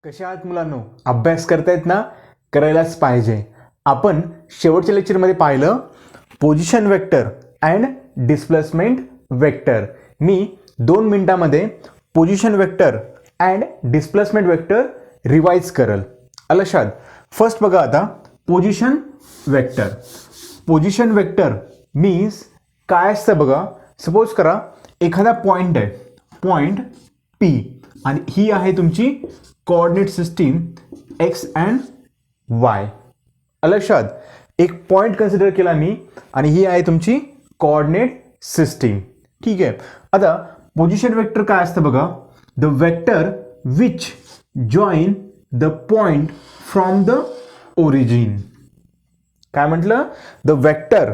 कशा आहात मुलांनो? अभ्यास करतायत ना? करायलाच पाहिजे. आपण शेवटच्या लेक्चरमध्ये पाहिलं position vector and displacement vector. मी 2 मिनिटांमध्ये position vector and displacement vector revise करल. लक्षात फर्स्ट बघा आता position vector. Position vector means काय असतं बघा. सपोज करा एखादा पॉइंट आहे, पॉइंट पी, आणि ही आहे तुमची coordinate system x and Y. लक्षात एक पॉइंट कन्सिडर केला मी आणि ही आहे तुमची कोऑर्डिनेट सिस्टीम. ठीक आहे. आता पोझिशन वेक्टर काय असतं बघा. The vector which join the point from the origin. काय म्हटलं? The vector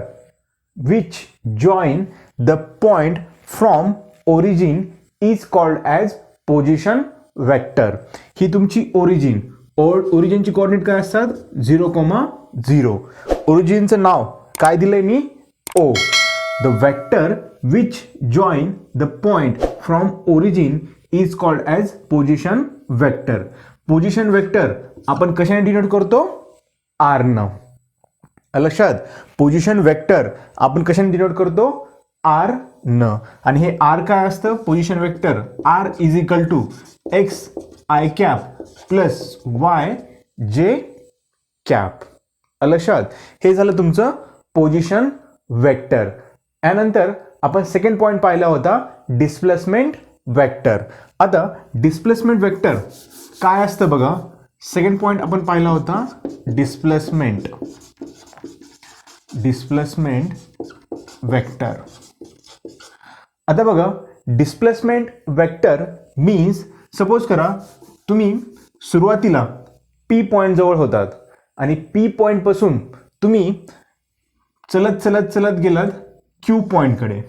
which join the point from origin is called as position vector. ही तुमची ओरिजिन. ओरिजिनची कोऑर्डिनेट काय असतात? 0,0. ओरिजिनचं नाव काय दिलंय मी? O. The vector which join the point from origin is called as position vector. Position vector आपण कशाने डिनोट करतो? आर न. लक्षात पोझिशन वेक्टर आपण कशाने डिनोट करतो? आर न. आणि हे आर काय असतं? Position vector r is equal to x i cap plus y j cap. लक्षात हे झालं तुमचं पोझिशन वेक्टर. यानंतर आपण सेकंड पॉइंट पाहिला होता डिस्प्लेसमेंट वेक्टर. आता डिस्प्लेसमेंट वेक्टर काय असतं बघा. सेकंड पॉइंट आपण पाहिला होता डिस्प्लेसमेंट वेक्टर. आता बघा डिस्प्लेसमेंट वेक्टर मीन्स सपोज करा तुम्ही सुरुवातीला पी पॉईंट जवळ होतात आणि पी पॉईंट पासून तुम्ही चलत चलत चलत गेलात क्यू पॉईंटकडे.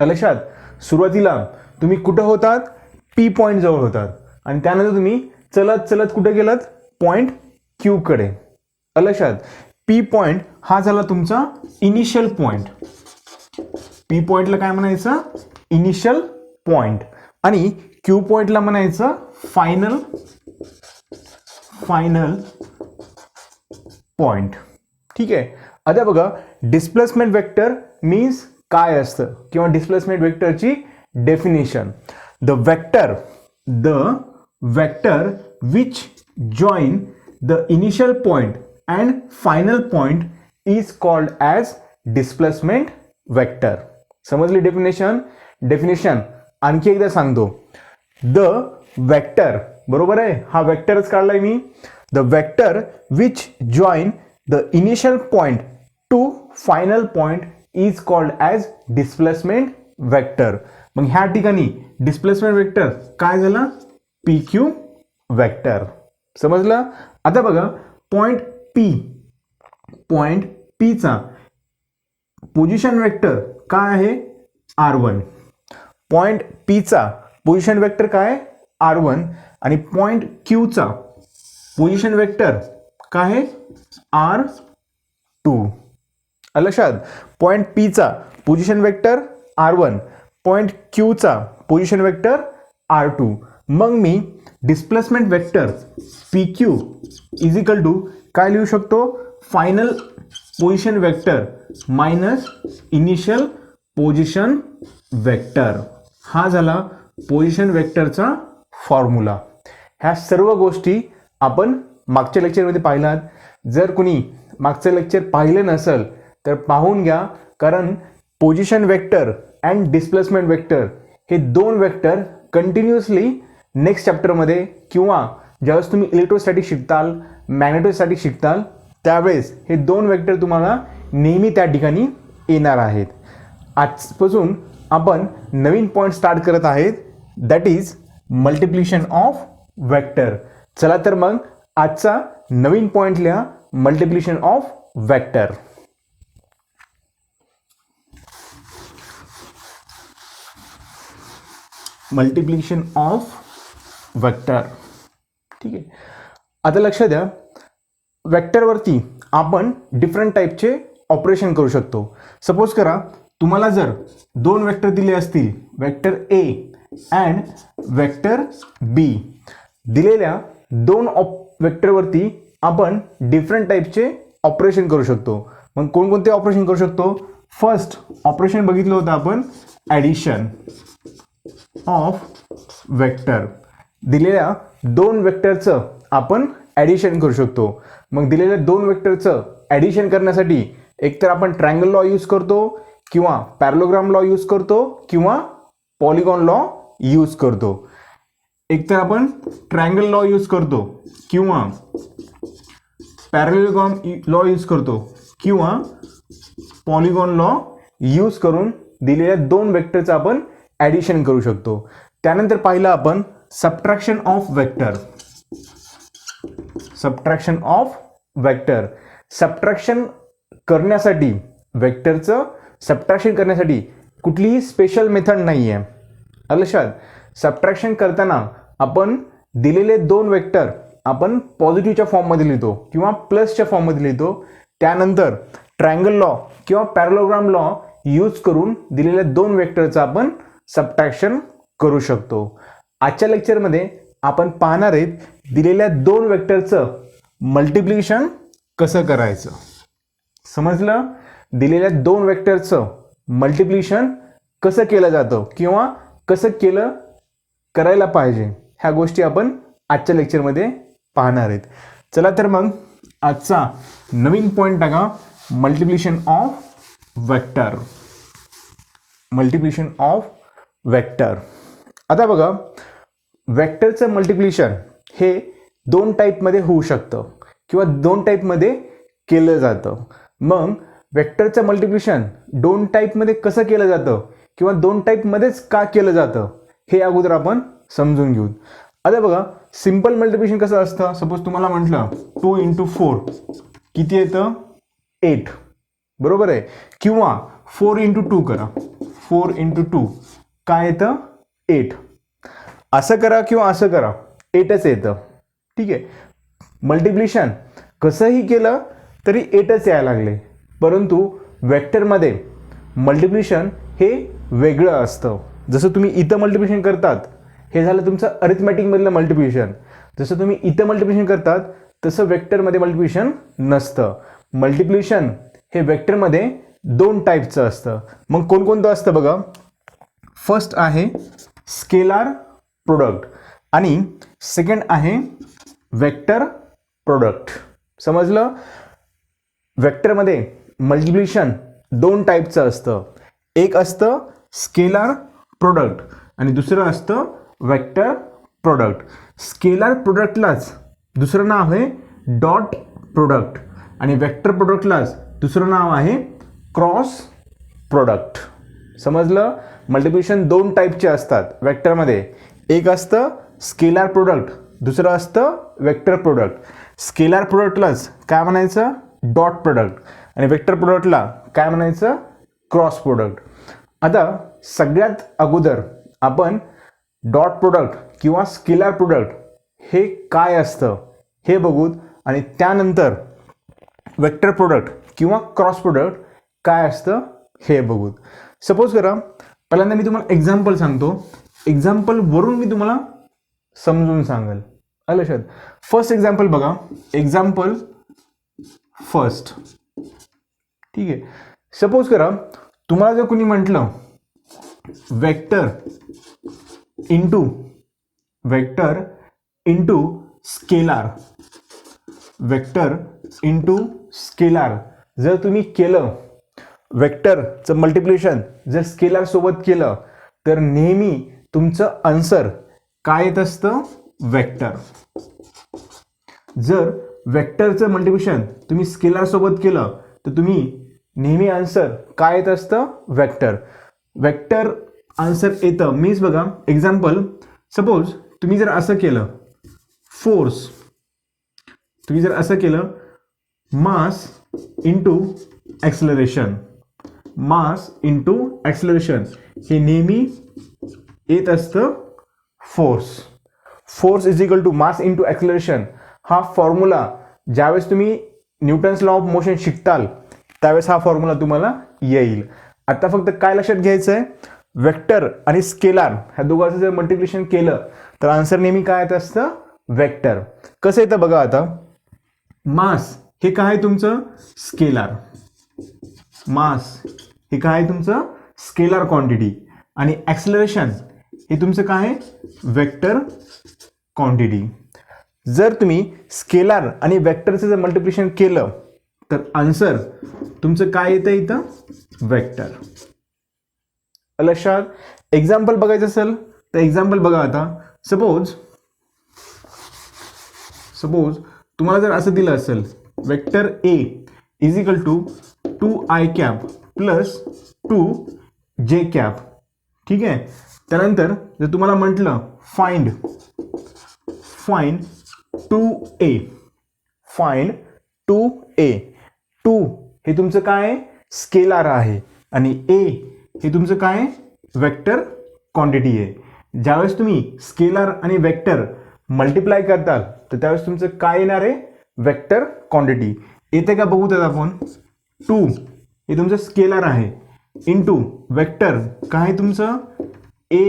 लक्षात सुरुवातीला तुम्ही कुठं होतात? पी पॉईंट जवळ होतात आणि त्यानंतर तुम्ही चलत चलत कुठे गेलात? पॉईंट क्यू कडे. लक्षात पी पॉईंट हा झाला तुमचा इनिशियल पॉईंट. पी पॉईंटला काय म्हणायचं? Initial point. आणि क्यू पॉईंटला म्हणायचं फायनल पॉईंट. ठीक आहे. आता बघा डिस्प्लेसमेंट वेक्टर मीन्स काय असतं किंवा डिस्प्लेसमेंट वेक्टरची definition. The vector which join the initial point and final point is called as displacement vector. समजली डेफिनेशन आणखी एकदा सांगतो. द वेक्टर बरोबर आहे, हा वेक्टरच काढलाय मी. The vector which join the initial point to final point is called as displacement vector. मग ह्या ठिकाणी डिस्प्लेसमेंट वेक्टर काय झाला? P Q vector. समजलं? आता बघा पॉइंट पीचा पोझिशन वेक्टर काय आहे? R1. पॉइंट पीचा पोझिशन वेक्टर काय? R1. आणि पॉइंट क्यूचा पोझिशन वेक्टर काय आहे? R2. लक्षात पॉइंट पीचा पोझिशन वेक्टर R1, पॉइंट क्यूचा पोझिशन वेक्टर R2. मग मी displacement vector PQ is equal to काय लिहू शकतो? Final position vector minus initial position vector. हा झाला पोझिशन वेक्टरचा फॉर्म्युला. ह्या सर्व गोष्टी आपण मागच्या लेक्चरमध्ये पाहिलात. जर कुणी मागचं लेक्चर पाहिलं नसेल तर पाहून घ्या, कारण position vector and displacement vector हे 2 वेक्टर कंटिन्युअसली नेक्स्ट चॅप्टरमध्ये किंवा ज्यावेळेस तुम्ही इलेक्ट्रोस्टॅटिक शिकताल, मॅग्नेटोस्टॅटिक शिकताल त्यावेळेस हे 2 वेक्टर तुम्हाला नेहमी त्या ठिकाणी येणार आहेत. आजपासून आपण नवीन पॉईंट स्टार्ट करत आहेत, that is multiplication of vector. चला तर मग आजचा नवीन पॉईंट लिहा, multiplication of vector. Multiplication of vector. ठीक आहे. आता लक्ष द्या, वेक्टरवरती आपण डिफरंट टाईपचे ऑपरेशन करू शकतो. सपोज करा तुम्हाला जर 2 वेक्टर दिले असतील, वेक्टर ए अँड वेक्टर बी. दिलेल्या दोन वेक्टरवरती आपण डिफरंट टाईपचे ऑपरेशन करू शकतो. मग कोणकोणते ऑपरेशन करू शकतो? फर्स्ट ऑपरेशन बघितलं होतं आपण ॲडिशन ऑफ वेक्टर. दिलेल्या दोन वेक्टरचं आपण ॲडिशन करू शकतो. मग दिलेल्या दोन वेक्टरचं ॲडिशन करण्यासाठी एकतर आपण ट्रायंगल लॉ यूज करतो किंवा पॅरलोग्राम लॉ यूज करतो किंवा पॉलिगॉन लॉ यूज करतो. एकतर आपण ट्रायंगल लॉ यूज करतो किंवा पॅरलोग्राम लॉ यूज करतो किंवा पॉलिगॉन लॉ यूज करून दिलेल्या दोन वेक्टरचं आपण ॲडिशन करू शकतो. त्यानंतर पाहिलं आपण subtraction of vector. Subtraction of vector. Subtraction करण्यासाठी वेक्टरचं सबट्रॅक्शन करण्यासाठी कुठलीही स्पेशल मेथड नाही आहे. लक्षात, सबट्रॅक्शन करताना आपण दिलेले दोन वेक्टर आपण पॉझिटिव्हच्या फॉर्ममध्ये लिहितो किंवा प्लसच्या फॉर्ममध्ये लिहितो. त्यानंतर ट्रायंगल लॉ किंवा पॅरलोग्राम लॉ यूज करून दिलेल्या दोन वेक्टरचं आपण सबट्रॅक्शन करू शकतो. आजच्या लेक्चरमध्ये आपण पाहणार आहेत दिलेल्या दोन वेक्टरचं मल्टिप्लिकेशन कसं करायचं. समजलं? दिलेल्या दोन वेक्टरचं मल्टिप्लिकेशन कसं केलं जातं किंवा कसं करायला पाहिजे ह्या गोष्टी आपण आजच्या लेक्चरमध्ये पाहणार आहेत. चला तर मग आजचा नवीन पॉईंट टाका, multiplication of vector. Multiplication of vector. आता बघा, वेक्टरचं मल्टिप्लिकेशन हे दोन टाईपमध्ये होऊ शकतं किंवा दोन टाईपमध्ये केलं जातं. मग वेक्टरचं मल्टिप्लिकेशन दोन टाईपमध्ये कसं केलं जातं किंवा दोन टाईपमध्येच का केलं जातं हे अगोदर आपण समजून घेऊ. आता बघा, सिंपल मल्टिप्लिकेशन कसं असतं. सपोज तुम्हाला म्हटलं 2 × 4 किती येतं? 8. बरोबर आहे. किंवा 4 × 2 करा. 4 × 2 काय येतं? 8. असं करा किंवा असं करा, 8च येतं. ठीक आहे. मल्टिप्लिकेशन कसंही केलं तरी 8च यायला लागले. परंतु वेक्टरमध्ये मल्टिप्लिकेशन हे वेगळं असतं. जसं तुम्ही इथं मल्टिप्लिकेशन करतात हे झालं तुमचं अरिथमॅटिकमधलं मल्टिप्लिकेशन. जसं तुम्ही इथं मल्टिप्लिकेशन करतात तसं वेक्टरमध्ये मल्टिप्लिकेशन नसतं. मल्टिप्लिकेशन हे वेक्टरमध्ये दोन टाईपचं असतं. मग कोणकोणतं असतं बघा. फर्स्ट आहे स्केलार प्रोडक्ट आणि सेकंड आहे वेक्टर प्रोडक्ट. समजलं? वेक्टरमध्ये मल्टिप्लिकेशन दोन टाईपचं असतं. एक असतं स्केलार प्रोडक्ट आणि दुसरं असतं वेक्टर प्रोडक्ट. स्केलार प्रोडक्टलाच दुसरं नाव आहे डॉट प्रोडक्ट आणि वेक्टर प्रोडक्टलाच दुसरं नाव आहे क्रॉस प्रोडक्ट. समजलं? मल्टिप्लिकेशन दोन टाईपचे असतात वेक्टरमध्ये. एक असतं स्केलार प्रोडक्ट, दुसरं असतं वेक्टर प्रोडक्ट. स्केलार प्रोडक्टलाच काय म्हणायचं? डॉट प्रोडक्ट आणि वेक्टर प्रोडक्टला काय म्हणायचं? Cross product. आता सगळ्यात अगोदर आपण डॉट प्रोडक्ट किंवा स्केलार प्रोडक्ट हे काय असतं हे बघू आणि त्यानंतर वेक्टर प्रोडक्ट किंवा क्रॉस प्रोडक्ट काय असतं हे बघू. सपोज करा, पहिल्यांदा मी तुम्हाला एक्झाम्पल सांगतो. एक्झाम्पलवरून मी तुम्हाला समजून सांगेल. लक्षात? फर्स्ट एक्झाम्पल बघा. Example first. ठीक आहे. सपोज करा, तुम्हाला जर कोणी म्हटलं vector into scalar, vector into scalar जर तुम्ही केलं, वेक्टरचं मल्टिप्लिकेशन जर स्केलार सोबत केलं तर नेहमी तुमचं आन्सर काय येत असतं? वेक्टर. जर वेक्टरचं मल्टिप्लिकेशन तुम्ही स्केलार सोबत केलं तर तुम्ही नेहमी आन्सर काय येत असतं? वेक्टर. वेक्टर आन्सर येतं. मीन्स बघा, एक्झाम्पल सपोज तुम्ही जर असं केलं फोर्स, तुम्ही जर असं केलं mass into acceleration, mass into acceleration हे नेहमी येत असतं force. Force is equal to mass into acceleration हा फॉर्म्युला ज्यावेळेस तुम्ही न्यूटन्स लॉ ऑफ मोशन शिकताल त्यावेळेस हा फॉर्म्युला तुम्हाला येईल. आता फक्त काय लक्षात घ्यायचं आहे? वेक्टर आणि स्केलार ह्या दोघांचं जर मल्टिप्लिकेशन केलं तर आन्सर नेहमी काय येत असतं? वेक्टर. कसं येतं बघा आता, मास हे काय आहे तुमचं स्केलार, मास हे काय आहे तुमचं स्केलार क्वांटिटी, आणि ॲक्सिलरेशन हे तुमचं काय आहे वेक्टर क्वांटिटी. जर तुम्ही स्केलार आणि वेक्टरचं जर मल्टिप्लिकेशन केलं तर आन्सर तुमचं काय येतं इथं वेक्टर. लक्षात. एक्झाम्पल बघायचं असेल तर एक्झाम्पल बघा आता. सपोज तुम्हाला जर असं दिलं असेल vector a is equal to 2i cap plus 2j cap. ठीक आहे. त्यानंतर जर तुम्हाला म्हटलं फाइंड 2a, फाइंड 2a. 2 हे तुमचं काय आहे स्केलार आहे आणि a हे तुमचं काय आहे वेक्टर क्वांटिटी आहे. ज्यावेळेस तुम्ही स्केलार आणि वेक्टर मल्टिप्लाय करताल तर त्यावेळेस तुमचं काय येणार आहे वेक्टर क्वांटिटी. येते का बघू त्यात आपण. 2 हे तुमचं स्केलार आहे इंटू वेक्टर काय आहे तुमचं a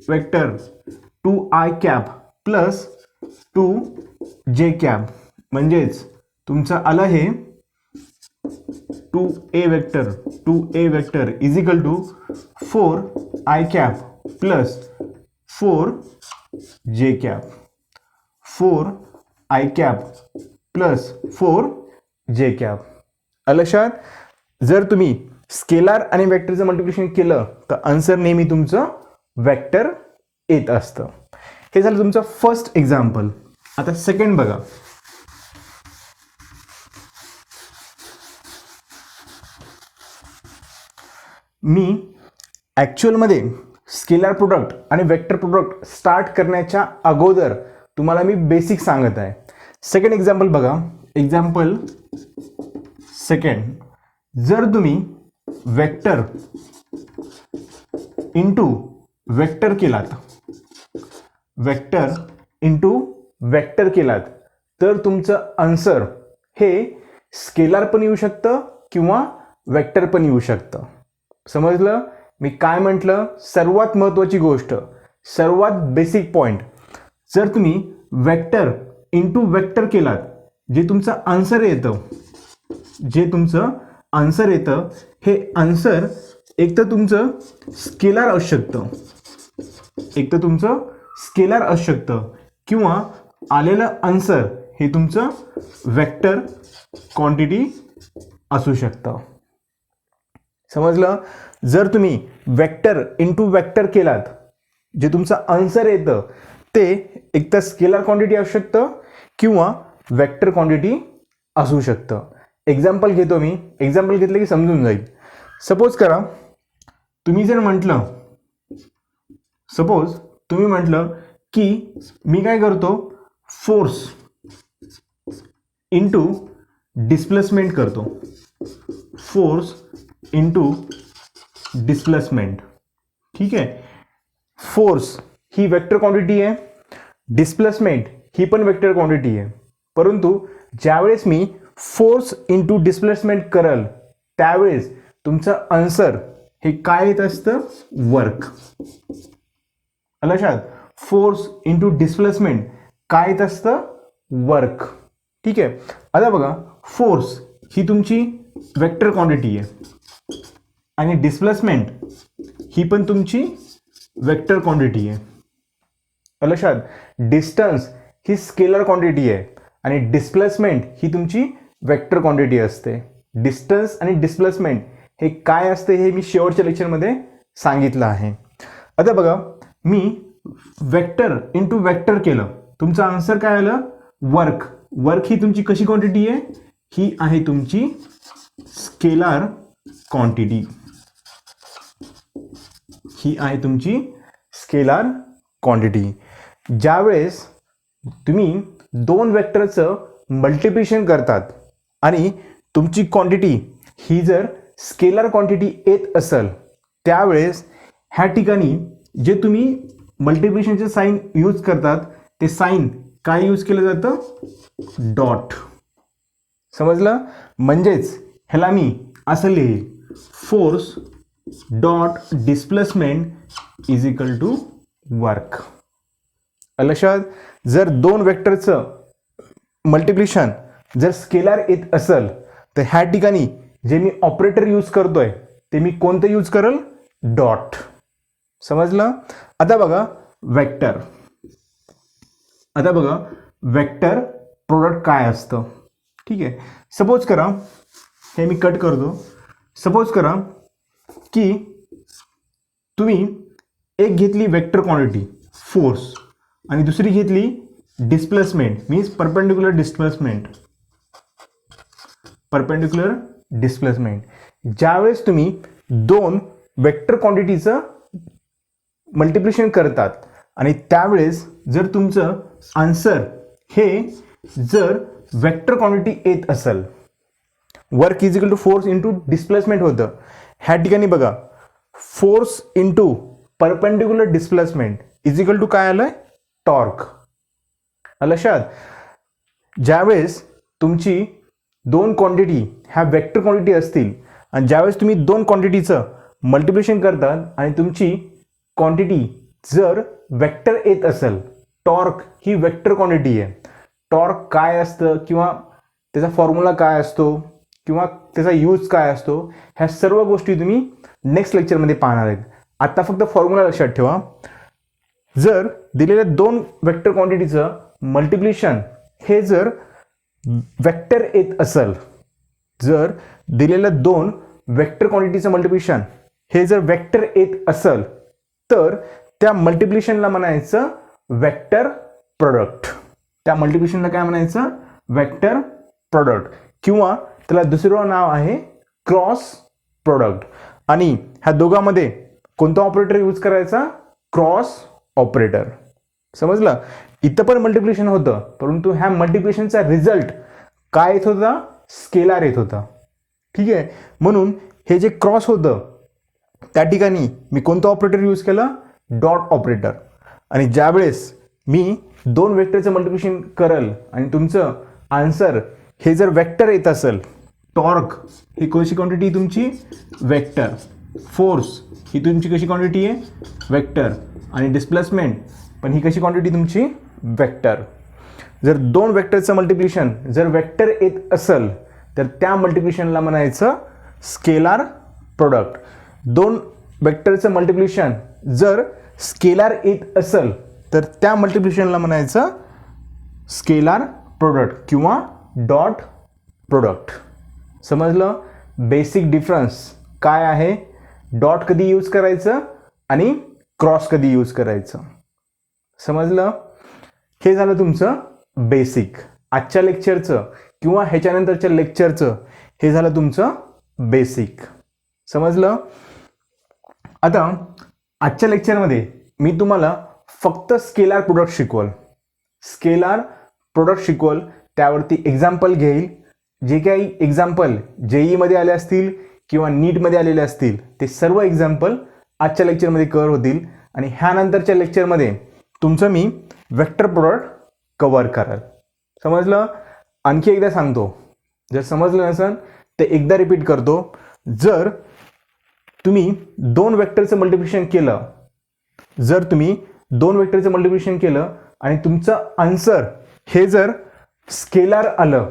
vector 2i cap plus 2j cap, म्हणजेच तुमचं आलं हे 2a vector is equal to 4i cap plus 4j cap, 4i cap plus 4j cap. लक्षात. जर तुम्ही स्केलार आणि वेक्टरचं मल्टिप्लिकेशन केलं तर आन्सर नेहमी तुमचं वेक्टर येत असतं. हे झालं तुमचं फर्स्ट एक्झाम्पल. आता सेकंड बघा. मी ॲक्च्युअलमध्ये स्केलार प्रोडक्ट आणि वेक्टर प्रोडक्ट स्टार्ट करण्याच्या अगोदर तुम्हाला मी बेसिक सांगत आहे. सेकंड एक्झाम्पल बघा. Example second. जर तुम्ही वेक्टर इंटू वेक्टर केलात, वेक्टर इंटू वेक्टर केलात तर तुमचं आन्सर हे स्केलार पण येऊ शकतं किंवा वेक्टर पण येऊ शकतं. समजलं मी काय म्हटलं. सर्वात महत्त्वाची गोष्ट, सर्वात बेसिक पॉईंट, जर तुम्ही वेक्टर इंटू वेक्टर केलात जे तुमचं आन्सर येतं, हे आन्सर एक तर तुमचं स्केलार असू शकतं, किंवा आलेलं आन्सर हे तुमचं वेक्टर क्वांटिटी असू शकतं. समजलं. जर तुम्ही वेक्टर इंटू वेक्टर केलात जे तुमचं आन्सर येतं ते एकतर स्केलार क्वांटिटी असू शकतं किंवा वेक्टर क्वांटिटी असू शकतं. एक्झाम्पल घेतो मी. एक्झाम्पल घेतलं की समजून जाईल. सपोज करा तुम्ही जर म्हटलं, की मी काय करतो फोर्स इंटू डिस्प्लेसमेंट करतो, फोर्स इंटू डिस्प्लेसमेंट. ठीक आहे. फोर्स ही वेक्टर क्वांटिटी आहे, डिस्प्लेसमेंट ही पण वेक्टर क्वांटिटी आहे. परंतु ज्यावेळेस मी फोर्स इंटू डिस्प्लेसमेंट करल त्यावेळेस तुमचं आन्सर हे काय येत असतं वर्क. लक्षात. फोर्स इंटू डिस्प्लेसमेंट काय येत असतं वर्क. ठीक आहे. आता बघा फोर्स ही तुमची वेक्टर क्वांटिटी आहे आणि डिस्प्लेसमेंट ही पण तुमची वेक्टर क्वांटिटी आहे. लक्षात. डिस्टन्स ही स्केलर क्वांटिटी आहे आणि डिस्प्लेसमेंट ही तुमची वेक्टर क्वांटिटी असते. डिस्टन्स आणि डिस्प्लेसमेंट हे काय असते हे मी शेवटच्या लेक्चरमध्ये सांगितलं आहे. आता बघा मी वेक्टर इंटू वेक्टर केलं, तुमचं आन्सर काय आलं वर्क. वर्क ही तुमची कशी क्वांटिटी आहे, ही आहे तुमची स्केलार क्वांटिटी, ही आहे तुमची स्केलार क्वांटिटी. ज्यावेळेस तुम्ही दोन वेक्टरचं मल्टिप्लिकेशन करतात आणि तुमची क्वांटिटी ही जर स्केलार क्वांटिटी येत असेल त्यावेळेस ह्या ठिकाणी जे तुम्ही मल्टिप्लिकेशनचे साइन यूज करतात ते साइन काय यूज केलं जातं डॉट. समजलं. म्हणजेच ह्याला मी असं लिहील force dot displacement is equal to work. लक्षात, जर दोन वेक्टरचं मल्टिप्लिकेशन जर स्केलार येत असेल तर ह्या ठिकाणी जे मी ऑपरेटर यूज करतोय ते मी कोणतं यूज करेल, डॉट. समजलं. आता बघा वेक्टर, आता बघा वेक्टर प्रोडक्ट काय असतं. ठीक आहे, सपोज करा, हे मी कट करतो. सपोज करा की तुम्ही एक घेतली वेक्टर क्वांटिटी फोर्स आणि दुसरी घेतली displacement, means perpendicular displacement. Perpendicular displacement ज्यावेळेस तुम्ही दोन वेक्टर क्वांटिटीचं मल्टिप्लिकेशन करतात आणि त्यावेळेस जर तुमचं आन्सर हे जर वेक्टर क्वांटिटी येत असेल, work is equal to force into displacement होतं. ह्या ठिकाणी बघा force into perpendicular displacement is equal to काय आलंय, टॉर्क. लक्षात, ज्यावेळेस तुमची दोन क्वांटिटी ह्या वेक्टर क्वांटिटी असतील आणि ज्यावेळेस तुम्ही दोन क्वांटिटीचं मल्टिप्लिकेशन करतात आणि तुमची क्वांटिटी जर वेक्टर येत असेल, टॉर्क ही वेक्टर क्वांटिटी आहे. टॉर्क काय असतं किंवा त्याचा फॉर्म्युला काय असतो किंवा त्याचा यूज काय असतो, ह्या सर्व गोष्टी तुम्ही नेक्स्ट लेक्चरमध्ये पाहणार आहेत. आता फक्त फॉर्म्युला लक्षात ठेवा. जर दिलेल्या दोन वेक्टर क्वांटिटीचं मल्टिप्लिकेशन हे जर वेक्टर येत असेल, जर दिलेल्या दोन वेक्टर क्वांटिटीचं मल्टिप्लिकेशन हे जर वेक्टर येत असेल तर त्या मल्टिप्लिकेशनला म्हणायचं वेक्टर प्रोडक्ट. त्या मल्टिप्लिकेशनला काय म्हणायचं, वेक्टर प्रोडक्ट, किंवा त्याला दुसरं नाव आहे क्रॉस प्रोडक्ट. आणि ह्या दोघांमध्ये कोणता ऑपरेटर यूज करायचा, क्रॉस ऑपरेटर. समजलं. इथं पण मल्टिप्लिकेशन होतं परंतु ह्या मल्टिप्लिकेशनचा रिझल्ट काय येत होता, स्केलार येत होता. ठीक आहे, म्हणून हे जे क्रॉस होतं त्या ठिकाणी मी कोणतं ऑपरेटर यूज केलं, डॉट ऑपरेटर. आणि ज्यावेळेस मी दोन वेक्टरचं मल्टिप्लिकेशन करल आणि तुमचं आन्सर हे जर वेक्टर येत असेल, टॉर्क ही कशी क्वांटिटी तुमची, वेक्टर. फोर्स ही तुमची कशी क्वांटिटी आहे, वेक्टर. आणि डिस्प्लेसमेंट पण ही कशी क्वांटिटी तुमची, वेक्टर. जर दोन वेक्टरचं मल्टिप्लिकेशन जर वेक्टर येत असेल तर त्या मल्टिप्लिकेशनला म्हणायचं स्केलार प्रोडक्ट. दोन वेक्टरचं मल्टिप्लिकेशन जर स्केलार येत असेल तर त्या मल्टिप्लिकेशनला म्हणायचं स्केलार प्रोडक्ट किंवा डॉट प्रोडक्ट. समजलं. बेसिक डिफरन्स काय आहे, डॉट कधी यूज करायचं आणि क्रॉस कधी यूज करायचं. समजलं. हे झालं तुमचं बेसिक. आजच्या लेक्चरचं किंवा ह्याच्यानंतरच्या लेक्चरचं हे झालं तुमचं बेसिक. समजलं. आता आजच्या लेक्चरमध्ये मी तुम्हाला फक्त स्केलार प्रोडक्ट शिकवल, स्केलार प्रोडक्ट शिकवल. त्यावरती एक्झाम्पल घेईल. जे काही एक्झाम्पल JEE आले असतील किंवा नीटमध्ये आलेले असतील ते सर्व एक्झाम्पल आजच्या लेक्चरमध्ये कव्हर होतील. आणि ह्यानंतरच्या लेक्चरमध्ये तुमचं मी वेक्टर प्रोडक्ट कव्हर कराल. समजलं. आणखी एकदा सांगतो, जर समजलं नसेल तर एकदा रिपीट करतो. जर तुम्ही दोन वेक्टरचं मल्टिप्लिकेशन केलं, जर तुम्ही दोन वेक्टरचं मल्टिप्लिकेशन केलं आणि तुमचं आन्सर हे जर स्केलार आलं,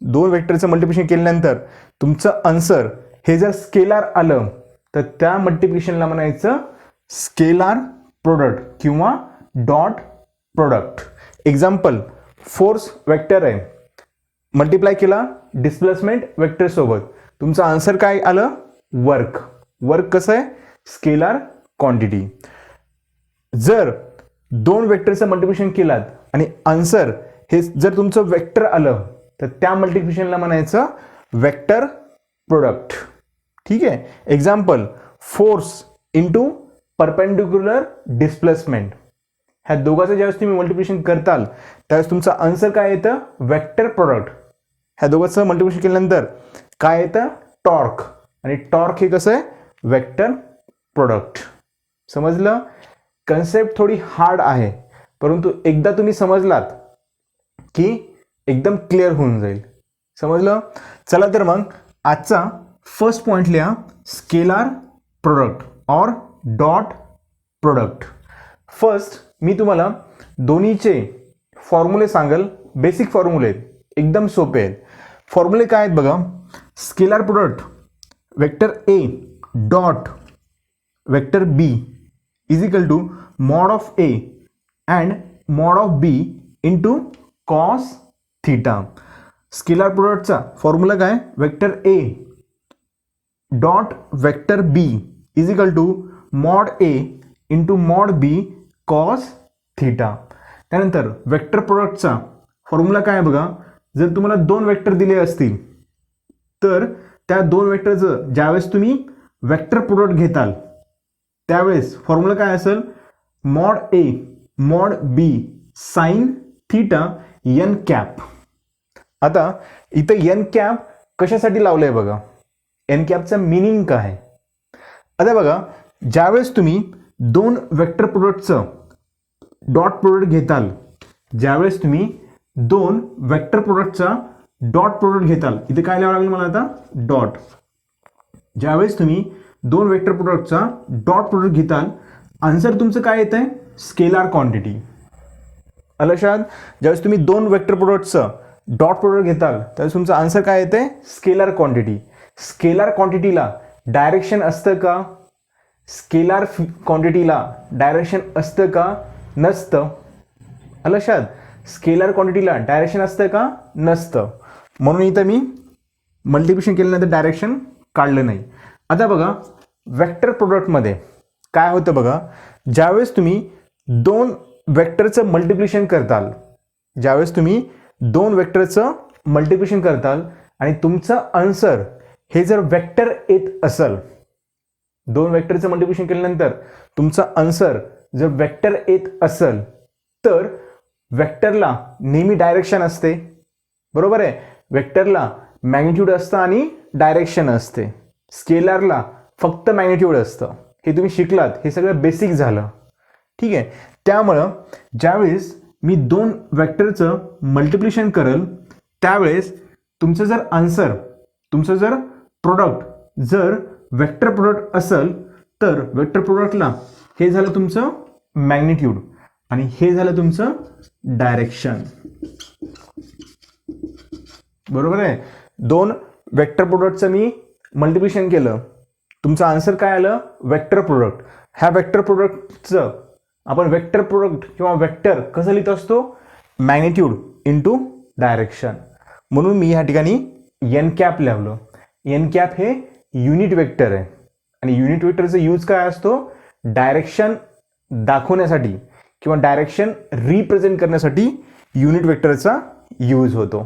दोन वेक्टरचं मल्टिप्लिकेशन केल्यानंतर तुमचं आन्सर हे जर स्केलार आलं तर त्या मल्टिप्लिकेशनला म्हणायचं स्केलार प्रोडक्ट किंवा dot product. Example, force vector आहे, मल्टिप्लाय केला डिस्प्लेसमेंट वेक्टर सोबत, तुमचं आन्सर काय आलं, वर्क. वर्क कसं आहे, स्केलार क्वांटिटी. जर दोन वेक्टरचं मल्टिप्लिकेशन केलात आणि आन्सर हे जर तुमचं वेक्टर आलं तर त्या मल्टिप्लिकेशनला म्हणायचं वेक्टर प्रोडक्ट. ठीक आहे. Example, force into perpendicular displacement. ह्या दोघांचं ज्यावेळेस तुम्ही मल्टिप्लिकेशन करताल त्यावेळेस तुमचं आन्सर काय येतं, वेक्टर प्रोडक्ट. ह्या दोघांचं मल्टिप्लिकेशन केल्यानंतर काय येतं, टॉर्क. आणि टॉर्क हे कसं आहे, वेक्टर प्रोडक्ट. समजलं. कन्सेप्ट थोडी हार्ड आहे परंतु एकदा तुम्ही समजलात की एकदम क्लिअर होऊन जाईल. समजलं. चला तर मग आजचा फर्स्ट पॉइंट लिहा, स्केलार प्रोडक्ट और डॉट प्रोडक्ट. फर्स्ट मी तुम्हाला दोन्हीचे फॉर्म्युले सांगेल. बेसिक फॉर्म्युले आहेत, एकदम सोपे आहेत. फॉर्म्युले काय आहेत बघा. Scalar product vector A dot vector B is equal to mod of A and mod of B into cos theta. स्केलर प्रोडक्टचा फॉर्म्युला काय, vector A dot vector B is equal to mod A into mod B cos theta. त्यानंतर vector प्रोडक्टचा formula काय आहे बघा. जर तुम्हाला दोन वेक्टर दिले असतील तर त्या दोन वेक्टरचं ज्यावेळेस तुम्ही वेक्टर प्रोडक्ट घेताल त्यावेळेस फॉर्म्युला काय असेल, mod A mod B sine theta n cap. आता इथं एन कॅप कशासाठी लावलंय बघा. एन कॅपचा मिनिंग काय आहे. आता बघा, ज्यावेळेस तुम्ही दोन वेक्टर प्रोडक्टचं डॉट प्रोडक्ट घेताल, ज्यावेळेस तुम्ही दोन वेक्टर प्रोडक्टचा डॉट प्रोडक्ट घेताल, इथे काय लिहावं लागेल मला आता, डॉट. ज्यावेळेस तुम्ही दोन वेक्टर प्रोडक्टचा डॉट प्रोडक्ट घेताल, आन्सर तुमचं काय येत आहे, स्केलार क्वांटिटी. लक्षात, ज्यावेळेस तुम्ही दोन वेक्टर प्रोडक्टचं डॉट प्रोडक्ट घेताल त्यावेळेस तुमचं आन्सर काय येते, स्केलार क्वांटिटी. स्केलार क्वांटिटीला डायरेक्शन असतं का, स्केलार क्वांटिटीला डायरेक्शन असतं का, नसतं. लक्षात, स्केलार क्वांटिटीला डायरेक्शन असतं का, नसतं. म्हणून इथं मी मल्टिप्लिकेशन केल्यानंतर डायरेक्शन काढलं नाही. आता बघा, वेक्टर प्रोडक्टमध्ये काय होतं बघा. ज्यावेळेस तुम्ही दोन वेक्टरचं मल्टिप्लिकेशन करताल, ज्यावेळेस तुम्ही दोन वेक्टरचं मल्टिप्लिकेशन करताल आणि तुमचं आन्सर हे जर वेक्टर येत असेल, दोन वेक्टरचं मल्टिप्लिकेशन केल्यानंतर तुमचं आन्सर जर वेक्टर येत असेल तर वेक्टरला नेहमी डायरेक्शन असते, बरोबर आहे. वेक्टरला मॅग्निट्यूड असतं आणि डायरेक्शन असते. स्केलारला फक्त मॅग्निट्यूड असतं. हे तुम्ही शिकलात, हे सगळं बेसिक झालं, ठीक आहे. त्यामुळं ज्यावेळेस मी दोन वेक्टरचं मल्टिप्लिकेशन करेल त्यावेळेस तुमचं जर आन्सर, तुमचं जर प्रोडक्ट जर वेक्टर प्रोडक्ट असेल तर वेक्टर प्रोडक्टला हे झालं तुमचं मॅग्निट्यूड आणि हे झालं तुमचं डायरेक्शन, बरोबर आहे. दोन वेक्टर प्रोडक्टचं मी मल्टिप्लिकेशन केलं, तुमचं आन्सर काय आलं, वेक्टर प्रोडक्ट. ह्या वेक्टर प्रोडक्टचं आपण वेक्टर प्रोडक्ट किंवा वेक्टर कसं लिहित असतो, मॅग्निट्यूड इंटू डायरेक्शन. म्हणून मी ह्या ठिकाणी एन कॅप लावलं. एन कॅप हे युनिट वेक्टर आहे आणि युनिट वेक्टरचा यूज काय असतो, डायरेक्शन दाखवण्यासाठी किंवा डायरेक्शन रिप्रेझेंट करण्यासाठी युनिट वेक्टरचा यूज होतो.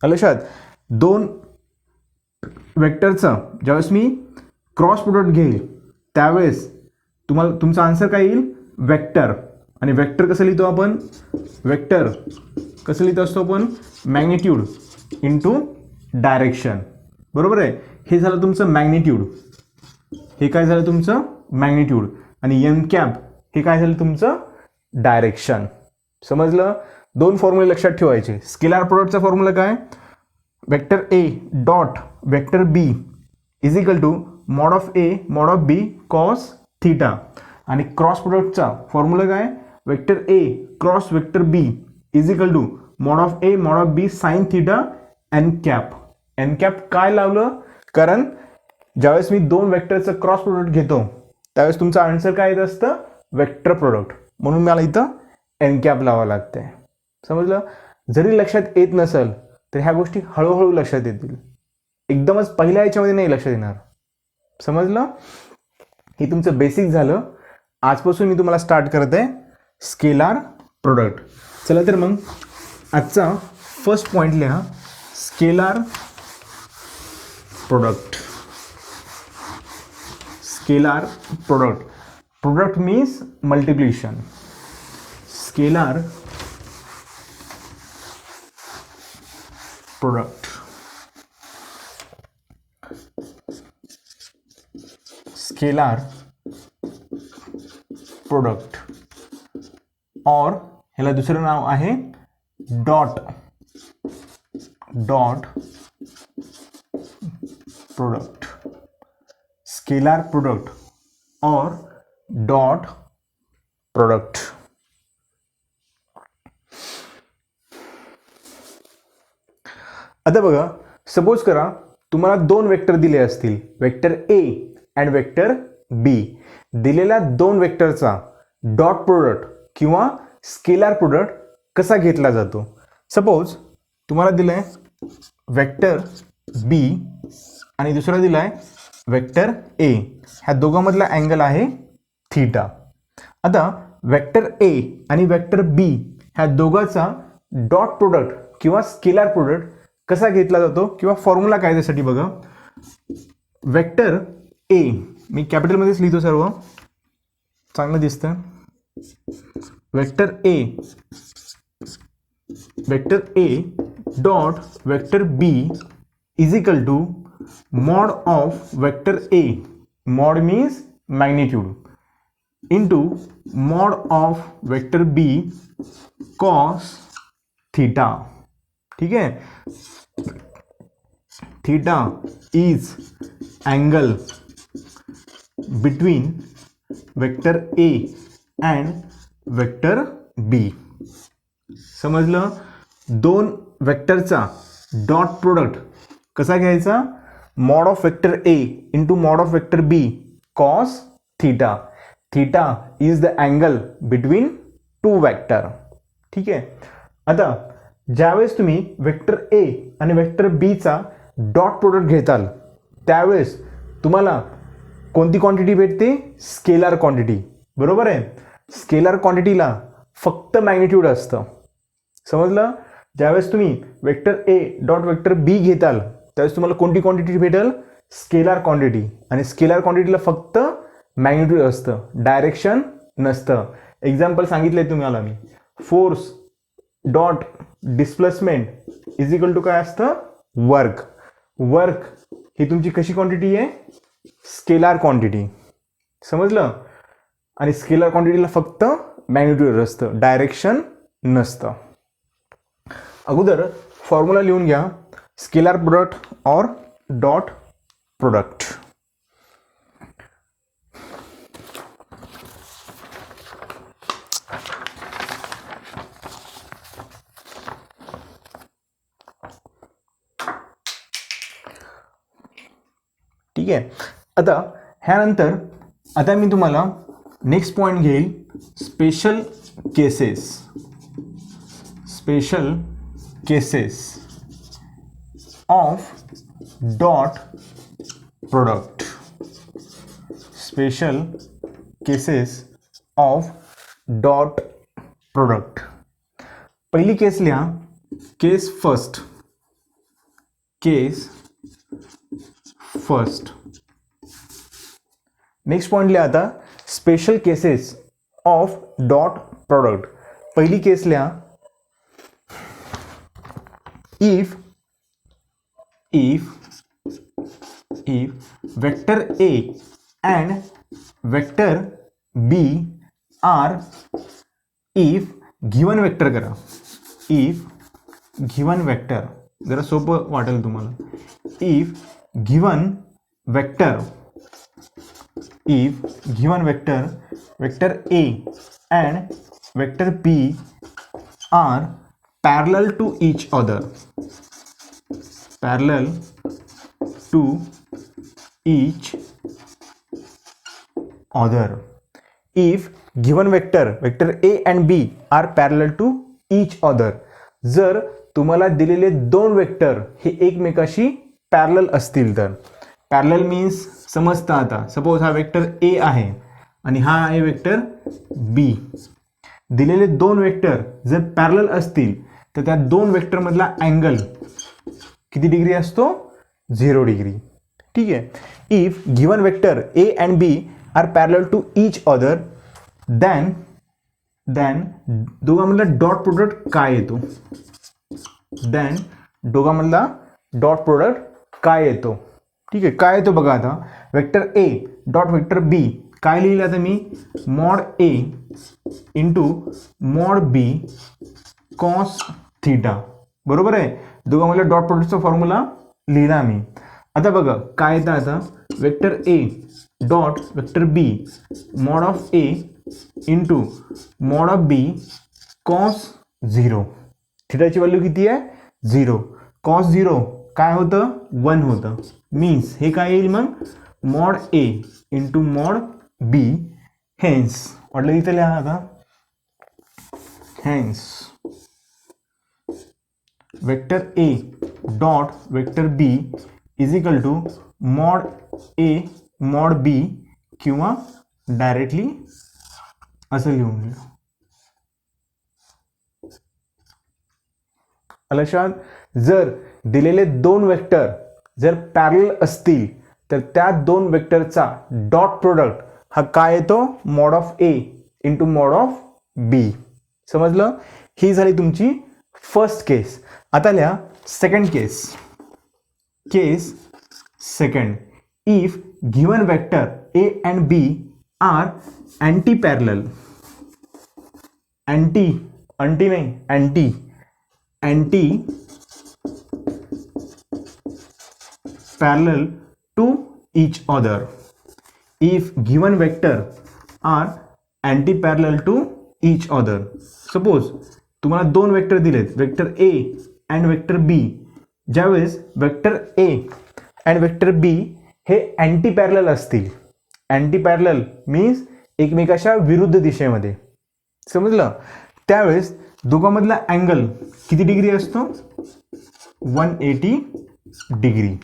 लक्षात, दोन वेक्टरचा ज्यावेळेस मी क्रॉस प्रोडक्ट घेईल त्यावेळेस तुम्हाला तुमचा आन्सर काय येईल, वेक्टर. आणि वेक्टर कसं लिहितो आपण, वेक्टर कसं लिहित असतो आपण, मॅग्निट्यूड इंटू डायरेक्शन, बरोबर आहे. हे झालं तुमचं मॅग्निट्यूड, हे काय झालं तुमचं मॅग्निट्यूड, आणि एन कॅप हे काय झालं तुमचं डायरेक्शन. समजलं. दोन फॉर्म्युले लक्षात ठेवायचे. स्केलार प्रोडक्टचा फॉर्म्युला काय, vector A dot vector B is equal to mod of a mod of B cos theta. आणि क्रॉस प्रोडक्टचा फॉर्म्युला काय, vector a cross vector B is equal to mod of a mod of b sine theta n cap. N cap काय लावलं, कारण ज्यावेळेस मी दोन वेक्टरचं cross product घेतो त्यावेळेस तुमचं आन्सर काय येत असतं, वेक्टर प्रोडक्ट. म्हणून मला इथं एन कॅप लावावं लागते. समजलं. जरी लक्षात येत नसेल तर ह्या गोष्टी हळूहळू लक्षात येतील, एकदमच पहिल्या याच्यामध्ये नाही लक्षात येणार. समजलं. हे तुमचं बेसिक झालं. आजपासून मी तुम्हाला स्टार्ट करत आहे स्केलार प्रोडक्ट. चला तर मग आजचा फर्स्ट पॉईंट लिहा, scalar product. Scalar product, product means multiplication. Scalar product, scalar product, और ह्याला दुसरं नाव आहे dot dot product. Scalar product और डॉट प्रोडक्ट. आता बघा, सपोज करा तुम्हाला दोन वेक्टर दिले असतील, वेक्टर ए अँड वेक्टर बी. दिलेल्या दोन वेक्टरचा डॉट प्रोडक्ट किंवा स्केलार प्रोडक्ट कसा घेतला जातो. सपोज तुम्हाला दिलंय वेक्टर बी आणि दुसरा दिलाय वेक्टर ए. ह्या दोघांमधला अँगल आहे थीटा. आता वेक्टर ए आणि वेक्टर बी ह्या दोघांचा डॉट प्रोडक्ट किंवा स्केलार प्रोडक्ट कसा घेतला जातो किंवा फॉर्म्युला काय त्यासाठी बघा. वेक्टर ए मी कॅपिटलमध्येच लिहितो, सर्व चांगलं दिसतं. Vector A dot vector B is equal to mod of vector A, mod means magnitude, into mod of vector B cos theta. ठीक है. Theta is angle between vector A and vector B. समजलं. दोन वेक्टरचा dot product कसा घ्यायचा, mod of vector A into mod of vector B cos theta. Theta is the angle between two vector. ठीक आहे. आता ज्यावेळेस तुम्ही वेक्टर ए आणि वेक्टर बीचा डॉट प्रोडक्ट घेताल त्यावेळेस तुम्हाला कोणती क्वांटिटी भेटते, स्केलार क्वांटिटी. बरोबर आहे. स्केलार क्वांटिटीला फक्त मॅग्निट्यूड असतं. समजलं. ज्यावेळेस तुम्ही वेक्टर ए डॉट वेक्टर बी घेताल त्यावेळेस तुम्हाला कोणती क्वांटिटी भेटेल, स्केलार क्वांटिटी. आणि स्केलार क्वांटिटीला फक्त मॅग्निट्यूड असतं, डायरेक्शन नसतं. एक्झाम्पल सांगितलंय तुम्हाला मी. Force dot displacement is equal to काय असतं, वर्क. वर्क ही तुमची कशी क्वांटिटी आहे, स्केलार क्वांटिटी. समजलं. आणि स्केलार क्वांटिटीला फक्त मॅग्निट्यूड असतं, डायरेक्शन नसतं. अगोदर फॉर्म्युला लिहून घ्या, स्केलार प्रोडक्ट और डॉट प्रोडक्ट. ठीक आहे. आता ह्यानंतर आता मी तुम्हाला नेक्स्ट पॉइंट घेईल, special cases. Special cases of dot product. Special cases of dot product. पहिली केस लिहा, केस फर्स्ट. केस फर्स्ट. नेक्स्ट पॉइंट लिहा आता, special cases of dot product. पहिली केस लिहा, if vector A and vector B are, if given vector करा, if given vector जरा सोपं वाटेल तुम्हाला. if given vector vector A and vector B are parallel to each other, parallel to each other. If given vector A and B are parallel to each other, जर तुम्हाला दिलेले दोन vector हे एकमेकाशी पॅरलल असतील तर. पॅरलल मीन्स समजता. आता सपोज हा वेक्टर ए आहे आणि हा आहे वेक्टर बी. दिलेले दोन वेक्टर जर पॅरलल असतील तर त्या दोन वेक्टर मधला अँगल किती डिग्री असतो, 0 डिग्री. ठीक आहे. If given vector A and B are parallel to each other, then दोघांमधला डॉट प्रोडक्ट काय येतो, देन दोघांमधला डॉट प्रोडक्ट काय येतो. ठीक आहे. काय येतो बघा. आता वेक्टर ए डॉट वेक्टर बी काय लिहिलं आता मी, mod A into mod B cos theta. बरोबर आहे. दोघांमधल्या डॉट प्रोडक्टचा फॉर्म्युला लिहिला मी. आता बघा काय येतं. आता vector A dot vector B mod of A into mod of B cos 0. थीटाची व्हॅल्यू किती आहे, 0. कॉस 0 काय होतं 1 होतं. मीन्स हे काय येईल मग mod A into mod B. Hence वाटलं इथे लिहा आता. Hence vector A dot vector B is equal to mod A mod B किंवा डायरेक्टली असं लिहून घ्या. लक्षात जर दिलेले दोन वेक्टर जर पॅरलल असतील तर त्या दोन वेक्टरचा डॉट प्रोडक्ट हा काय येतो mod of A into mod of B. समजलं. ही झाली तुमची फर्स्ट केस. आता लिहा second case. Case second. If given vector A and B are anti parallel. Anti anti नाही anti anti parallel to each other. If given vector are anti-parallel to each other. Suppose तुम्हाला दोन vector दिलेत vector A and vector बी. ज्यावेळेस vector A and vector B हे anti parallel असतील. Anti parallel means एकमेकाच्या विरुद्ध दिशेमध्ये. समजलं. त्यावेळेस दोघांमधला अँगल किती डिग्री असतो 180 डिग्री.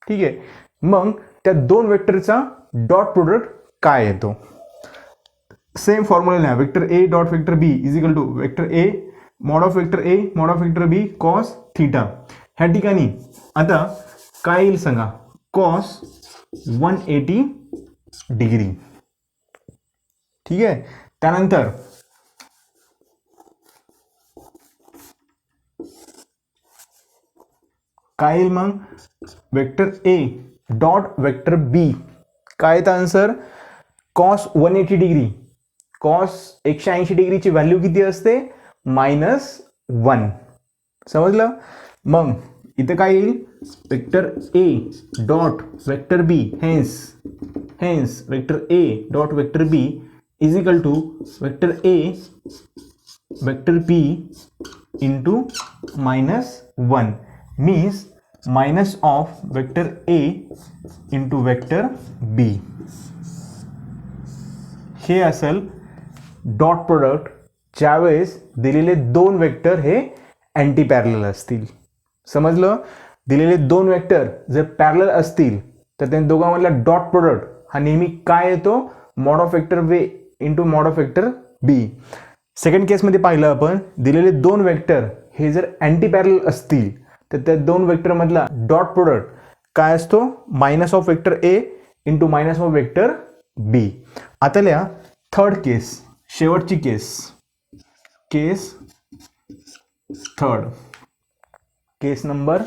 ठीक आहे. मग त्या दोन वेक्टरचा डॉट प्रोडक्ट काय येतो. सेम फॉर्म्युला लिहा. Vector A dot vector B is equal to vector A mod of vector A mod of vector B cos theta. ह्या ठिकाणी आता काय येईल सांगा कॉस 180 डिग्री. ठीक आहे. त्यानंतर काय येईल मग वेक्टर ए डॉट वेक्टर बी काय येतं आन्सर कॉस 180 डिग्री. कॉस 180 डिग्रीची व्हॅल्यू किती असते -1. समजलं. मग इथं काय येईल vector A dot vector B. Hence vector A dot vector B is equal to vector A vector B into -1 means minus of vector A into vector B. हे असेल डॉट प्रोडक्ट ज्यावेळेस दिलेले दोन वेक्टर हे अँटी पॅरलल असतील. समजलं. दिलेले दोन वेक्टर जर पॅरलल असतील तर त्या दोघांमधला डॉट प्रोडक्ट हा नेहमी काय येतो mod of vector a into mod of vector b. Second केसमध्ये पाहिलं आपण दिलेले दोन वेक्टर हे जर अँटी पॅरलल असतील तर त्या दोन वेक्टर मधला डॉट प्रोडक्ट काय असतो minus of vector A into minus of vector B. आता लिहा थर्ड केस शेवटची case. Case third. Case number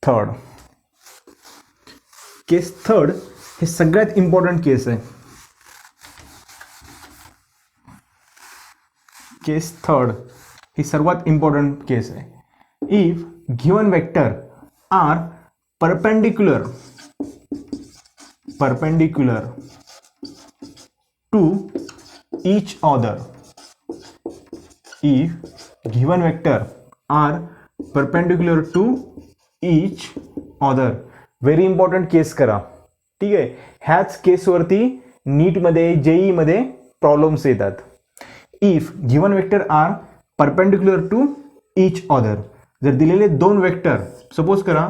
third. Case third हे सगळ्यात इम्पॉर्टंट केस आहे. केस थर्ड ही सर्वात इम्पॉर्टंट केस आहे. If given vector are perpendicular to each other. If given vector are perpendicular to each other. Very important case करा. ठीक आहे. ह्याच केसवरती नीटमध्ये जेई मध्ये प्रॉब्लेम्स येतात. If given vector are perpendicular to each other. जर दिलेले दोन वेक्टर सपोज करा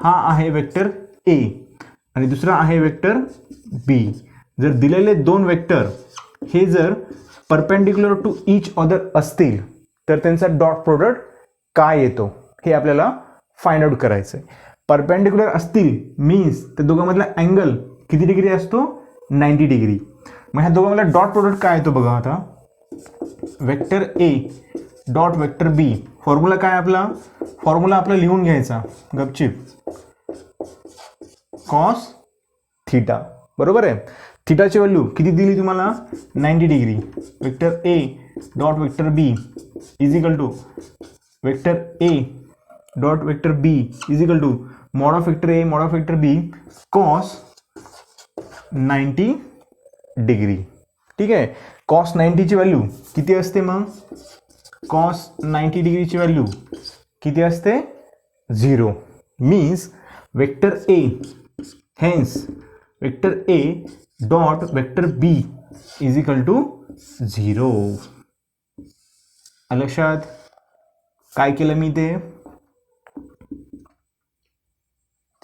हा आहे वेक्टर ए आणि दुसरा आहे वेक्टर बी. जर दिलेले दोन वेक्टर हे जर परपेंडिक्युलर टू इच अदर असतील तर त्यांचा डॉट प्रोडक्ट काय येतो हे आपल्याला फाइंड आउट करायचं आहे. परपेंडिक्युलर असतील मीन्स त्या दोघांमधला अँगल किती डिग्री असतो 90 डिग्री. मग ह्या दोघांमधला डॉट प्रोडक्ट काय येतो बघा. आता वेक्टर ए डॉट वेक्टर बी. फॉर्म्युला काय आपला फॉर्म्युला आपला लिहून घ्यायचा गपचिप कॉस थीटा. बरोबर आहे. थीटाची व्हॅल्यू किती दिली तुम्हाला 90 degree. Vector A dot vector B is equal to vector A dot vector B is equal to mod of vector A mod of vector B cos 90 degree. ठीक आहे. कॉस 90 ची value किती असते मग कॉस 90 डिग्रीची व्हॅल्यू किती असते 0 means vector A, hence vector A dot vector B is equal to 0. लक्षात काय केलं मी ते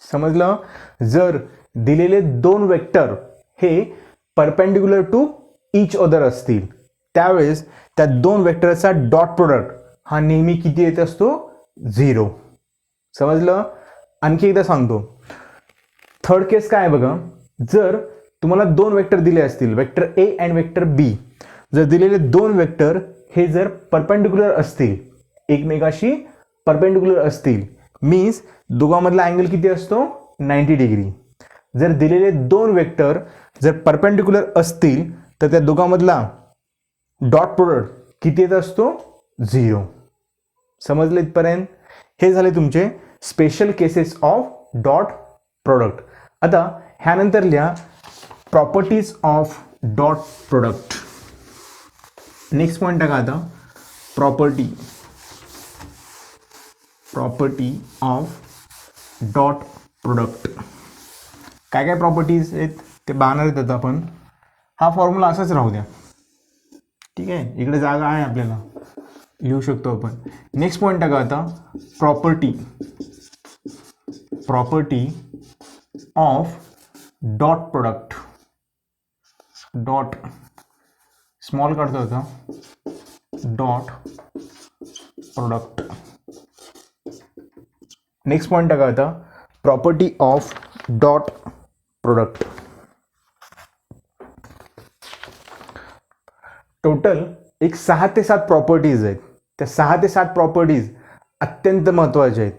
समजलं. जर दिलेले दोन वेक्टर हे परपेंडिक्युलर टू इच अदर असतील त्यावेळेस त्या दोन वेक्टरचा डॉट प्रोडक्ट हा नेहमी किती येत असतो 0. समजलं. आणखी एकदा सांगतो. थर्ड केस काय आहे बघा. जर तुम्हाला दोन वेक्टर दिले असतील वेक्टर ए अँड वेक्टर बी, जर दिलेले दोन वेक्टर हे जर परपेंडिक्युलर असतील एकमेकाशी परपेंडिक्युलर असतील मीन्स दोघांमधला अँगल किती असतो 90 डिग्री. जर दिलेले दोन वेक्टर जर परपेंडिक्युलर असतील तर त्या दोघांमधला डॉट प्रोडक्ट किती येत असतो 0. समजले इथपर्यंत. हे झाले तुमचे special cases of dot product. आता ह्यानंतर लिहा properties of dot product. Next point टाका आता प्रॉपर्टी ऑफ डॉट प्रोडक्ट. काय काय प्रॉपर्टीज आहेत ते बघणार आहेत आता आपण. हा फॉर्म्युला असाच राहू द्या. ठीक आहे. इकडे जागा आहे आपल्याला लिहू शकतो आपण. नेक्स्ट पॉइंट टाका आता property of dot product. Dot small काढतो आता डॉट प्रोडक्ट. नेक्स्ट पॉइंट टाका आता property of dot product. Total एक 6 ते 7 प्रॉपर्टीज आहेत. त्या 6 ते 7 प्रॉपर्टीज अत्यंत महत्त्वाच्या आहेत.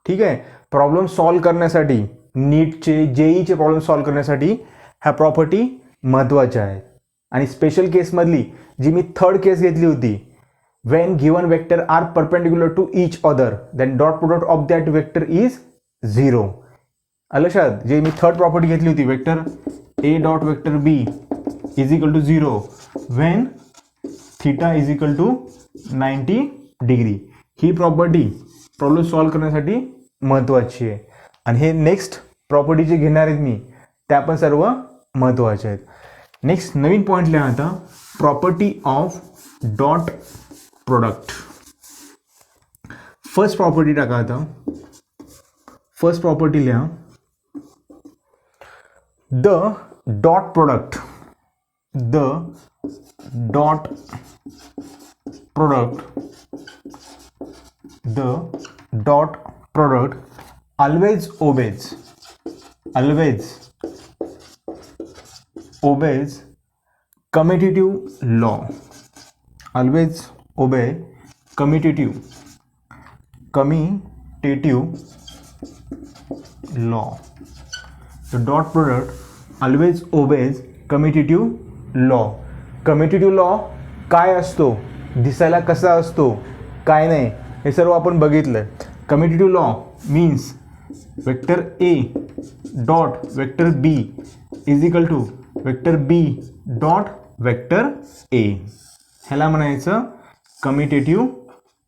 ठीक आहे. प्रॉब्लेम सॉल्व करण्यासाठी नीटचे जेईचे प्रॉब्लेम सॉल्व करण्यासाठी ह्या प्रॉपर्टी महत्त्वाच्या आहेत. आणि स्पेशल केसमधली जी मी थर्ड केस घेतली होती when given vector are perpendicular to each other then dot product of that vector is 0. लक्षात. जे मी थर्ड प्रॉपर्टी घेतली होती vector A dot vector B is equal to 0 when theta is equal to 90 degree. ही property problem solve करण्यासाठी महत्त्वाची आहे. आणि हे नेक्स्ट प्रॉपर्टी जे घेणार आहेत मी त्या पण सर्व महत्त्वाच्या आहेत. नेक्स्ट नवीन पॉईंट लिहा आता property of dot product. First property टाका आता. फर्स्ट प्रॉपर्टी लिहा the dot product always obeys commutative law. Always obey commutative law. The dot product always obeys commutative law. commutative law काय असतो, दिसायला कसा असतो, काय नाही, हे सर्व आपण बघितलं. commutative law means vector A dot vector B is equal to vector B dot vector A. ह्याला म्हणायचं commutative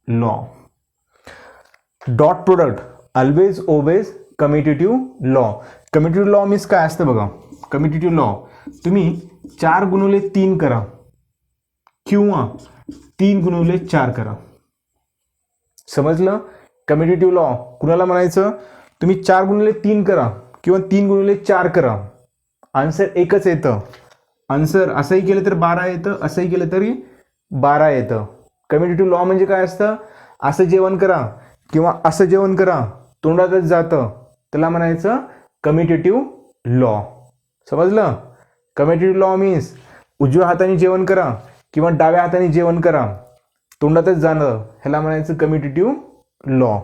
law. Dot product always obeys commutative law. Commutative law means काय असतं बघा. कम्युटेटिव्ह लॉ तुम्ही 4x3 करा किंवा 3x4 करा. समजलं. कम्युटेटिव्ह लॉ कुणाला म्हणायचं, तुम्ही 4x3 करा किंवा 3x4 करा, आन्सर एकच येतं. आन्सर असंही केलं तर 12 येतं, असंही केलं तरी 12 येतं. कम्युटेटिव्ह लॉ म्हणजे काय असतं, असं जेवण करा किंवा असं जेवण करा तोंडातच जातं, त्याला म्हणायचं कम्युटेटिव्ह लॉ. समजलं. कम्युटेटिव्ह लॉ मीन्स उजव्या हाताने जेवण करा किंवा डाव्या हाताने जेवण करा तोंडातच जाणं, ह्याला म्हणायचं कम्युटेटिव्ह लॉ.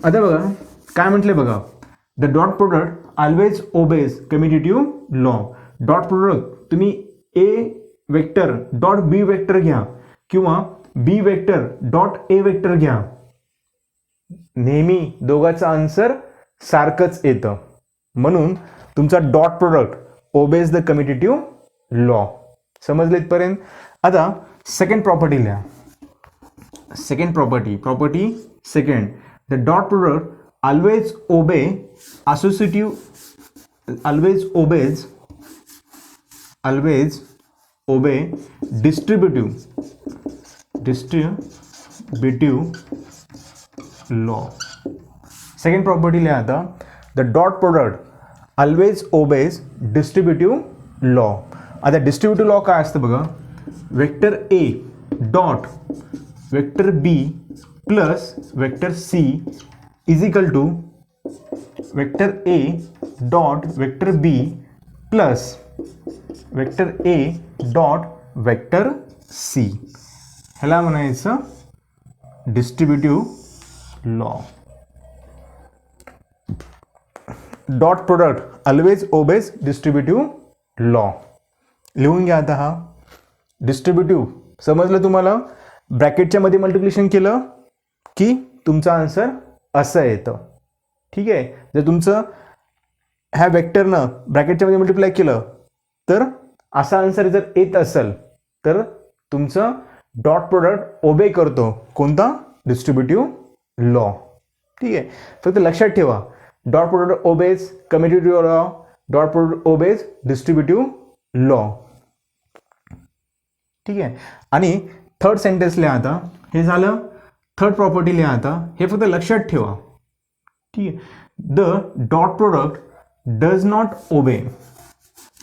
आता बघा काय म्हटले बघा, the dot product always obeys commutative law. Dot product तुम्ही A vector dot B vector घ्या किंवा B vector dot A vector घ्या, नेहमी दोघांचं आन्सर सारखंच येतं. म्हणून तुमचा dot product obeys the commutative law. समजले इथपर्यंत. आता सेकंड प्रॉपर्टी लिहा. Second property second the dot product always obey associative, always obey distributive law. Second property लिहा आता the dot product always obeys distributive law. आता डिस्ट्रीब्युटिव्ह लॉ काय असतं बघा, vector A dot vector b plus vector c is equal to vector A dot vector b plus vector A dot vector c. ह्याला म्हणायचं distributive law. Dot product always obeys distributive law. लिहून घ्या आता. हा distributive समजलं तुम्हाला. ब्रॅकेटच्या मध्ये multiplication केलं की तुमचा आन्सर असं येतं. ठीक आहे. जर तुमचं ह्या वेक्टरनं ब्रॅकेटच्या मध्ये मल्टिप्लाय केलं तर असा आन्सर जर येत असेल तर तुमचं डॉट प्रोडक्ट ओबे करतो कोणता, डिस्ट्रीब्युटिव्ह लॉ. ठीक आहे. फक्त लक्षात ठेवा, dot product obeys commutative law, dot product obeys distributive law. ठीक आहे. आणि थर्ड सेंटेन्स लिहा आता. हे झालं थर्ड प्रॉपर्टी लिहा आता. हे फक्त लक्षात ठेवा. ठीक आहे. The dot product does not obey.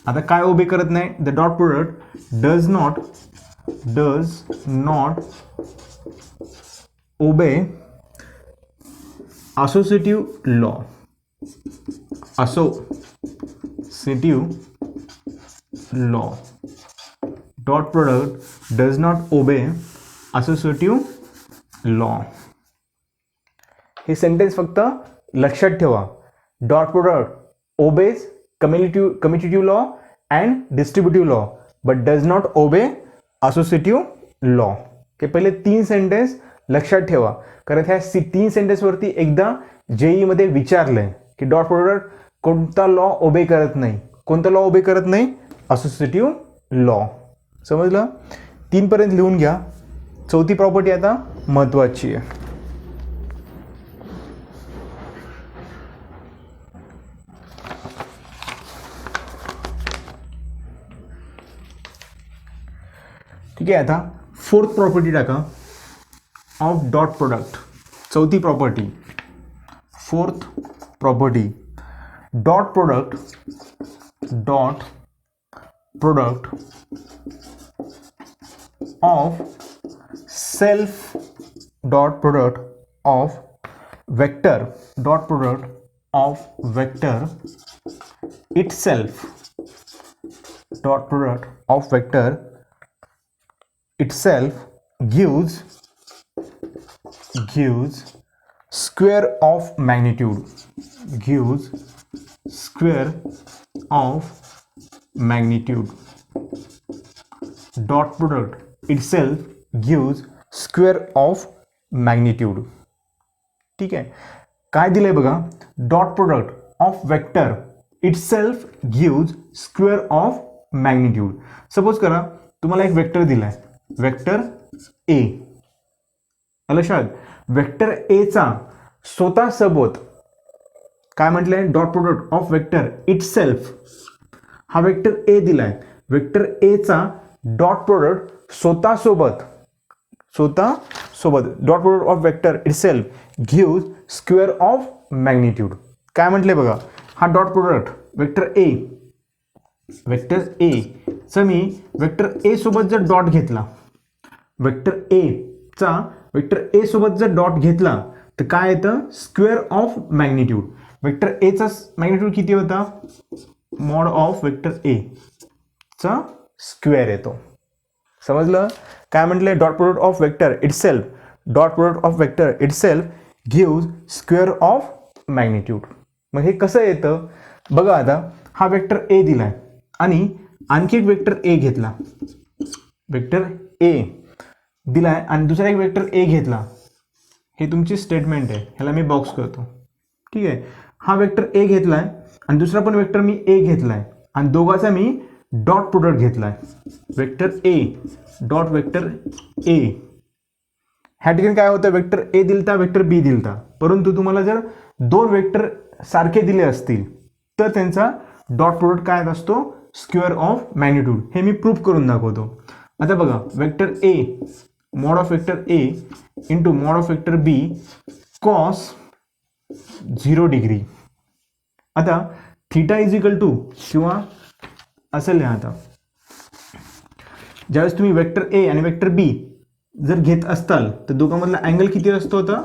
आता काय ओबे करत नाही, the dot product does not obey associative law. Dot product does not obey associative law. हे सेंटेन्स फक्त लक्षात ठेवा. Dot product obeys commutative law and distributive law but does not obey associative law. हे पहिले 3 सेंटेन्स लक्षात ठेवा, कारण ह्या 3 सेंटेन्सवरती एकदा जेई मध्ये विचारलंय की डॉट प्रोडक्ट कोणता लॉ ओबे करत नाही. कोणता लॉ ओबे करत नाही, असोसिएटिव्ह लॉ. समजलं. 3 पर्यंत लिहून घ्या. चौथी प्रॉपर्टी आता महत्वाची आहे. ठीक आहे. आता फोर्थ प्रॉपर्टी टाका ऑफ डॉट प्रोडक्ट. चौथी property, fourth property, dot product of self dot product of vector itself dot product of vector itself gives square of magnitude. Dot product itself gives square of magnitude. ठीक आहे. काय दिलंय बघा, dot product of vector itself gives square of magnitude. Suppose करा तुम्हाला एक vector दिलाय, vector A. लक्षात, वेक्टर ए चा स्वतः सोबत काय म्हटलंय, dot product of vector itself. हा वेक्टर ए दिलाय, वेक्टर ए चा डॉट प्रोडक्ट स्वतः सोबत dot product of vector itself gives square of magnitude. काय म्हटलंय बघा, हा डॉट प्रोडक्ट वेक्टर ए चा मी वेक्टर ए सोबत जर डॉट घेतला, वेक्टर ए चा वेक्टर ए सोबत जर डॉट घेतला तर काय येतं, square of magnitude. Vector A चा मॅग्निट्यूड किती होता, मॉड ऑफ वेक्टर ए चा स्क्वेअर येतो. समजलं. काय म्हटलंय, dot product of vector itself gives square of magnitude. मग हे कसं येतं बघा. आता हा वेक्टर ए दिलाय आणि आणखी एक वेक्टर ए घेतला, वेक्टर ए दिलाय आणि दुसरा एक वेक्टर ए घेतला. हे तुमची स्टेटमेंट आहे, ह्याला मी बॉक्स करतो. ठीक आहे. हा वेक्टर ए घेतलाय आणि दुसरा पण वेक्टर मी ए घेतलाय आणि दोघांचा मी डॉट प्रोडक्ट घेतलाय, vector A dot vector A. ह्या ठिकाणी काय होतं, वेक्टर ए दिलता, वेक्टर बी दिलता, परंतु तुम्हाला जर दोन वेक्टर सारखे दिले असतील तर त्यांचा डॉट प्रोडक्ट काय असतो, स्क्वेअर ऑफ मॅग्निट्यूड. हे मी प्रूफ करून दाखवतो. आता बघा, vector A mod of vector A into mod of vector B cos 0 degree. आता थीटा इज इक्वल टू किंवा असं लिहा, आता ज्यावेळेस तुम्ही वेक्टर ए आणि वेक्टर बी जर घेत असताल तर दोघांमधला अँगल किती असतो होता,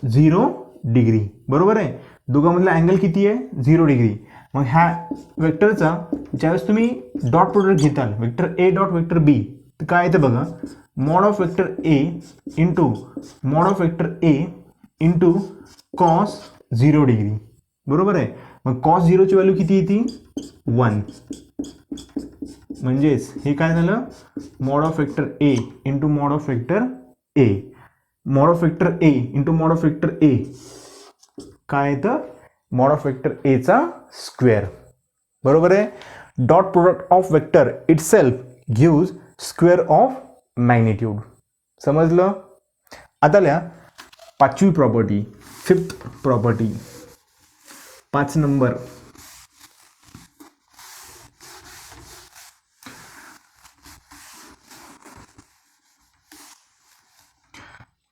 0 डिग्री. बरोबर आहे, दोघांमधला अँगल किती आहे, 0 डिग्री. मग ह्या वेक्टरचा ज्यावेळेस तुम्ही डॉट प्रोडक्ट घेताल, वेक्टर ए डॉट वेक्टर बी, तर काय येतं बघा, mod of vector A into mod of vector A into cos 0 degree. बरोबर आहे. मग कॉस 0ची व्हॅल्यू किती येते, 1. म्हणजेच हे काय झालं, mod of vector A into mod of vector A. Mod of vector A into mod of vector ए काय येतं, मॉड ऑफ वेक्टर एचा स्क्वेअर. बरोबर आहे. Dot product of vector itself gives square of magnitude. समजलं. आता लिहा पाचवी property, fifth property, 5 number.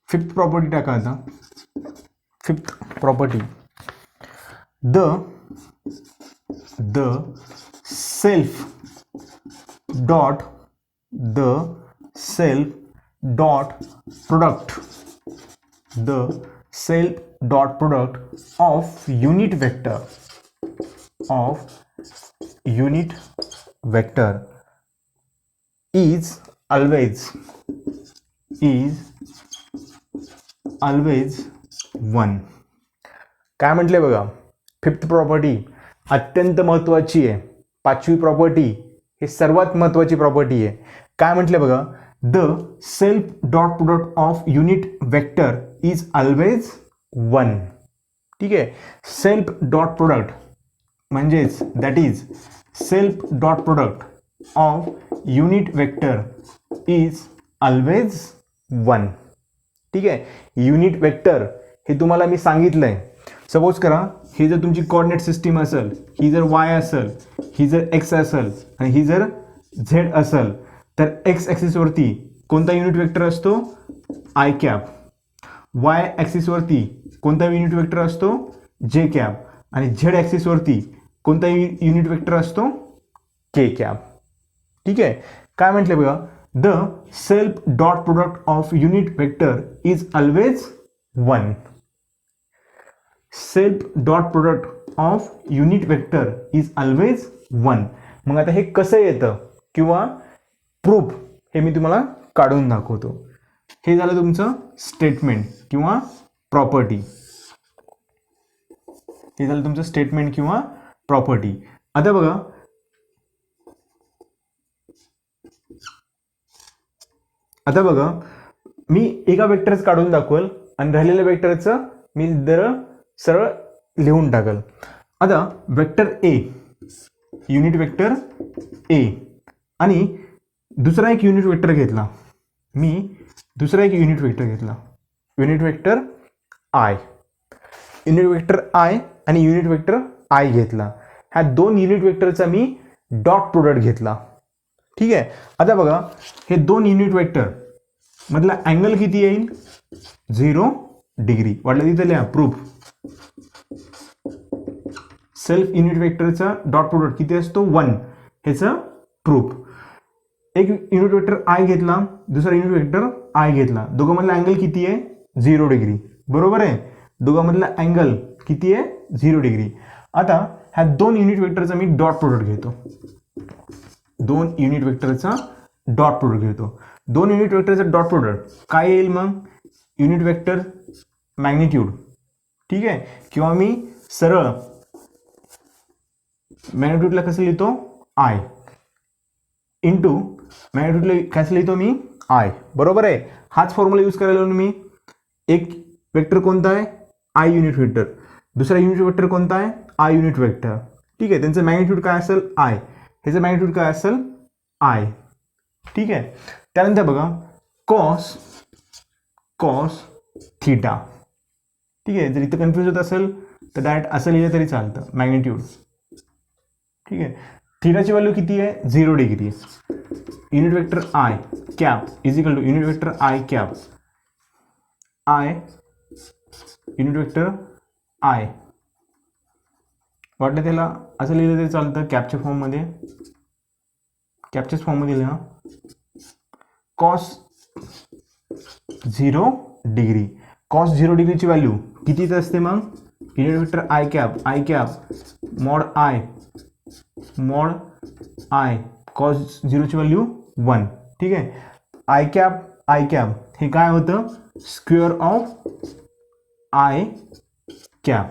Fifth property टाका. आता fifth property, the self dot product of unit vector is always 1. काय म्हटले बघा, फिफ्थ प्रॉपर्टी अत्यंत महत्वाची आहे. पाचवी प्रॉपर्टी ही सर्वात महत्वाची प्रॉपर्टी आहे. काय म्हटले बघा, the self dot product of unit vector is always 1. ठीक आहे. सेल्फ डॉट प्रोडक्ट म्हणजेच that is self dot product of unit vector is always 1. ठीक आहे. युनिट वेक्टर हे तुम्हाला मी सांगितलंय. सपोज करा, ही जर तुमची कोऑर्डिनेट सिस्टीम असेल, ही जर वाय असेल, ही जर एक्स असेल आणि ही जर झेड असेल, तर एक्स ॲक्सिसवरती कोणता युनिट वेक्टर असतो, आय कॅप. वाय ॲक्सिसवरती कोणता युनिट वेक्टर असतो, जे कॅप. आणि झेड ॲक्सिसवरती कोणता युनिट वेक्टर असतो, के कॅप. ठीक आहे. काय म्हटले बघा, the self dot product of unit vector is always 1. Self dot product of unit vector is always 1. मग आता हे कसं येतं किंवा प्रूफ हे मी तुम्हाला काढून दाखवतो. हे झालं तुमचं स्टेटमेंट किंवा प्रॉपर्टी. हे झालं तुमचं स्टेटमेंट किंवा प्रॉपर्टी. आता बघा, मी एका वेक्टरच काढून दाखवल आणि राहिलेल्या वेक्टरचं मी जर सरळ लिहून टाकल. आता vector A, unit vector A आणि दुसरा एक युनिट वेक्टर घेतला. Unit vector I. Unit vector I आणि युनिट वेक्टर आय घेतला. ह्या दोन युनिट वेक्टरचा मी डॉट प्रोडक्ट घेतला. ठीक आहे. आता बघा, हे दोन युनिट वेक्टर मधला अँगल किती येईल, 0 डिग्री. वाटलं तिथे लिहा प्रूफ. सेल्फ युनिट वेक्टरचा डॉट प्रोडक्ट किती असतो, 1. ह्याचं प्रूफ. एक युनिट वेक्टर आय घेतला, दुसरा युनिट वेक्टर आय घेतला. दोघांमधला अँगल किती आहे, 0 डिग्री. बरोबर आहे. दोघांमधला अँगल किती आहे, 0 डिग्री. आता ह्या दोन युनिट वेक्टरचा मी डॉट प्रोडक्ट घेतो. दोन युनिट वेक्टरचा डॉट प्रोडक्ट काय येईल मग, युनिट वेक्टर मॅग्निट्यूड. ठीक आहे. किंवा मी सरळ मॅग्निट्यूडला कसं लिहितो, आय इंटू मॅग्निट्यूडला कसं लिहितो मी, आय. बरोबर आहे. हाच फॉर्म्युला यूज करायला मी. एक वेक्टर कोणता आहे, आय युनिट वेक्टर. दुसरा युनिट वेक्टर कोणता आहे, आय युनिट वेक्टर. ठीक आहे. त्यांचं मॅग्निट्यूड काय असेल, आय. ह्याचं मॅग्निट्यूड काय असेल, आय. ठीक आहे. त्यानंतर बघा, कॉस कॉस थीटा. ठीक आहे, जर इथं कन्फ्यूज होत असेल तर डायरेक्ट असं लिहिलं तरी चालतं, मॅग्निट्यूड. ठीक आहे, थीटाची व्हॅल्यू किती आहे? 0 degree. Unit vector I cap is equal to unit vector I cap, i unit vector i वाटलं त्याला असं लिहिलं तरी चालतं, कॅपच्या फॉर्ममध्ये, कॅपच्याच फॉर्ममध्ये लिहा. Cos 0 degree. कॉस 0 डिग्रीची व्हॅल्यू कितीच असते मग? Unit vector I cap mod I cos 0ची व्हॅल्यू 1. ठीक आहे, आय कॅप हे काय होतं? स्क्वेअर ऑफ आय कॅप,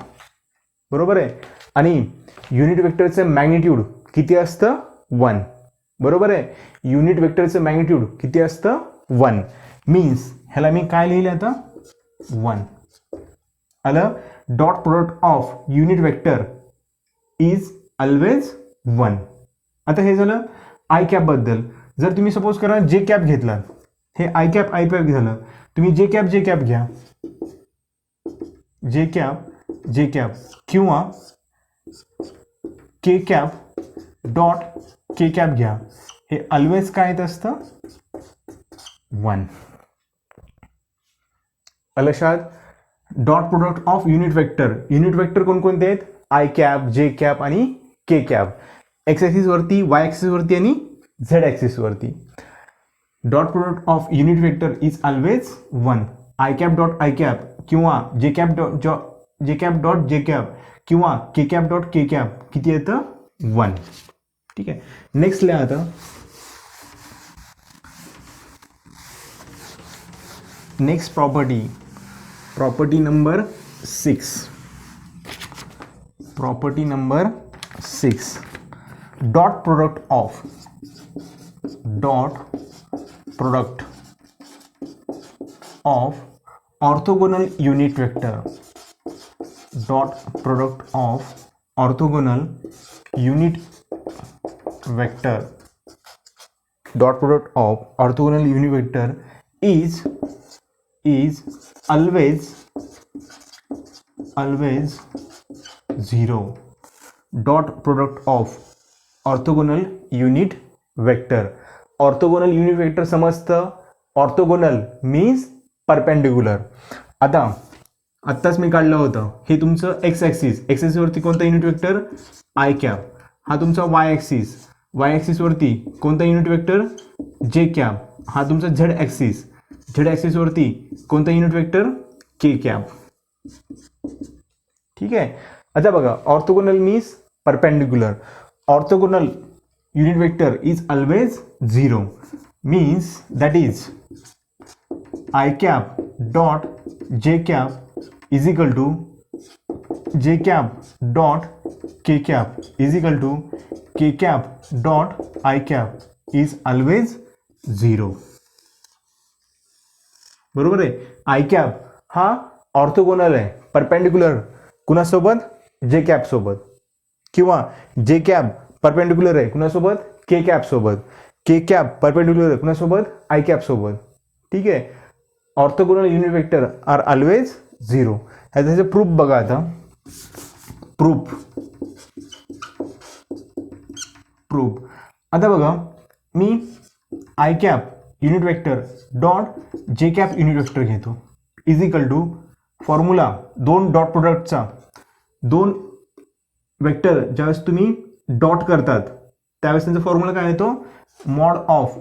बरोबर आहे. आणि युनिट वेक्टरचं मॅग्निट्यूड किती असतं? 1, बरोबर आहे. युनिट वेक्टरचं मॅग्निट्यूड किती असतं? 1. मीन्स ह्याला मी काय लिहिले आता? 1 आलं. Dot product of unit vector is always 1. आता हे झालं आय कॅप बद्दल. जर तुम्ही सपोज करा जे कॅप घेतला, हे आय कॅप झालं, तुम्ही जे कॅप घ्या, जे कॅप किंवा के कॅप डॉट के कॅप घ्या, हे ऑलवेज काय येत असतं? 1. अलशात dot product of unit vector कोणकोणते आहेत? आय कॅप, जे कॅप आणि के कॅप. एक्स ॲक्सिस वरती, वाय ॲक्सिस वरती आणि झेड ॲक्सिस वरती. Dot product of unit vector is always 1. I cap dot I cap किंवा जे कॅप डॉट जे cap किंवा के कॅप डॉट के cap किती येतं? 1. ठीक आहे, नेक्स्ट लिहा आता. Next property number 6. Dot product of orthogonal unit vector. Dot product of orthogonal unit vector is always 0. Dot product of orthogonal unit vector. Orthogonal unit vector समजतं. Orthogonal means perpendicular. आत्ताच मी काढलं होतं, हे तुमचं एक्स ॲक्सिस वरती कोणता unit vector? I cap. हा तुमचा वाय ॲक्सिस वरती कोणता युनिट वेक्टर? जे कॅप. हा तुमचा झेड ॲक्सिस वरती कोणता युनिट वेक्टर? के कॅप. ठीक आहे, आता बघा, orthogonal means perpendicular. Orthogonal unit vector is always 0. Means that is i cap dot जे cap is equal to j cap dot K cap is equal to k cap dot I cap is always 0. बरोबर आहे. I cap हा orthogonal आहे, perpendicular कुणासोबत? J cap सोबत. किंवा J cap perpendicular आहे कुणासोबत? के cap सोबत. के कॅप परपेंडिक्युलर आहे कुणासोबत? आय कॅप सोबत. ठीक आहे, orthogonal unit vector are always 0. ह्याचं प्रूफ बघा आता. प्रूफ आता बघा, मी I cap unit vector dot जे कॅप युनिट वेक्टर घेतो is equal to formula 2 dot प्रोडक्टचा. 2 वेक्टर ज्यावेळेस तुम्ही डॉट करतात त्यावेळेस त्यांचा फॉर्म्युला काय येतो? Mod of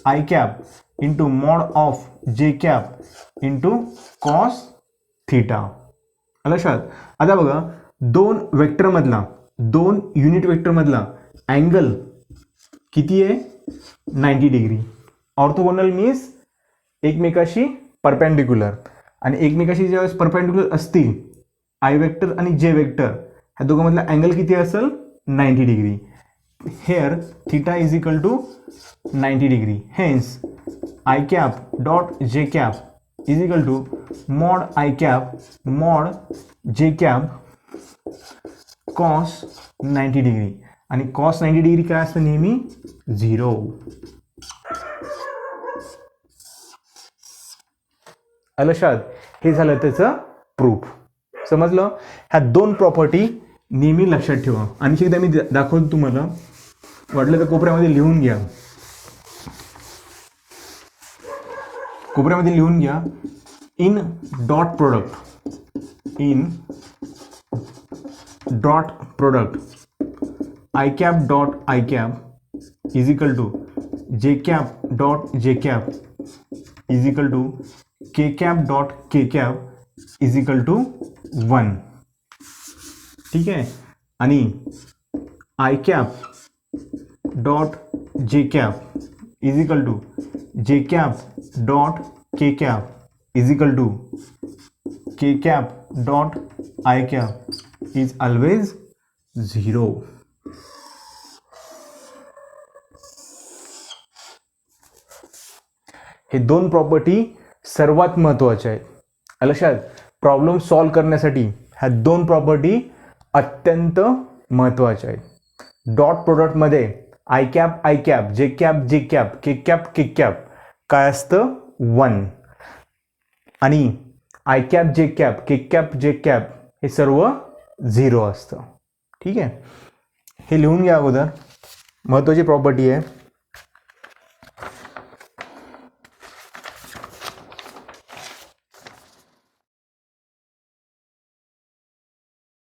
I cap into mod of J cap into cos theta. लक्षात. आता बघा, 2 युनिट वेक्टरमधला अँगल किती आहे? 90 डिग्री. ऑर्थोगोनल मीन्स एकमेकाशी परपेंडिक्युलर. आणि एकमेकाशी ज्यावेळेस परपेंडिक्युलर असतील आय वेक्टर आणि जे वेक्टर, ह्या दोघांमधला अँगल किती असेल? 90 degree. Here theta is equal to 90 degree. Hence i cap dot जे cap is equal to mod i cap mod j cap cos 90 degree. आणि कॉस 90 डिग्री काय असतं? नेहमी 0. आलं लक्षात? हे झालं त्याचं प्रूफ. समजलं? ह्या दोन प्रॉपर्टी नेहमी लक्षात ठेवा. आणखी एकदा मी दाखवतो तुम्हाला, वाटलं तर कोपऱ्यामध्ये लिहून घ्या. कोपऱ्यामध्ये लिहून घ्या. In dot product i cap dot I cap is equal to j cap dot जे cap is equal to k cap dot K cap is equal to 1. ठीक आहे. आणि आय कॅप डॉट जे cap is equal to j cap dot K cap is equal to k cap dot I cap is always 0. हे दोन property सर्वात महत्त्वाच्या आहेत. लक्षात? प्रॉब्लेम सॉल्व्ह करण्यासाठी ह्या दोन प्रॉपर्टी अत्यंत महत्त्वाच्या आहेत. डॉट प्रोडक्टमध्ये I cap J cap K cap काय असतं? 1. आणि आय कॅप जे कॅप हे सर्व 0 असतं. ठीक आहे. हे लिहून घ्या अगोदर, महत्त्वाची प्रॉपर्टी आहे.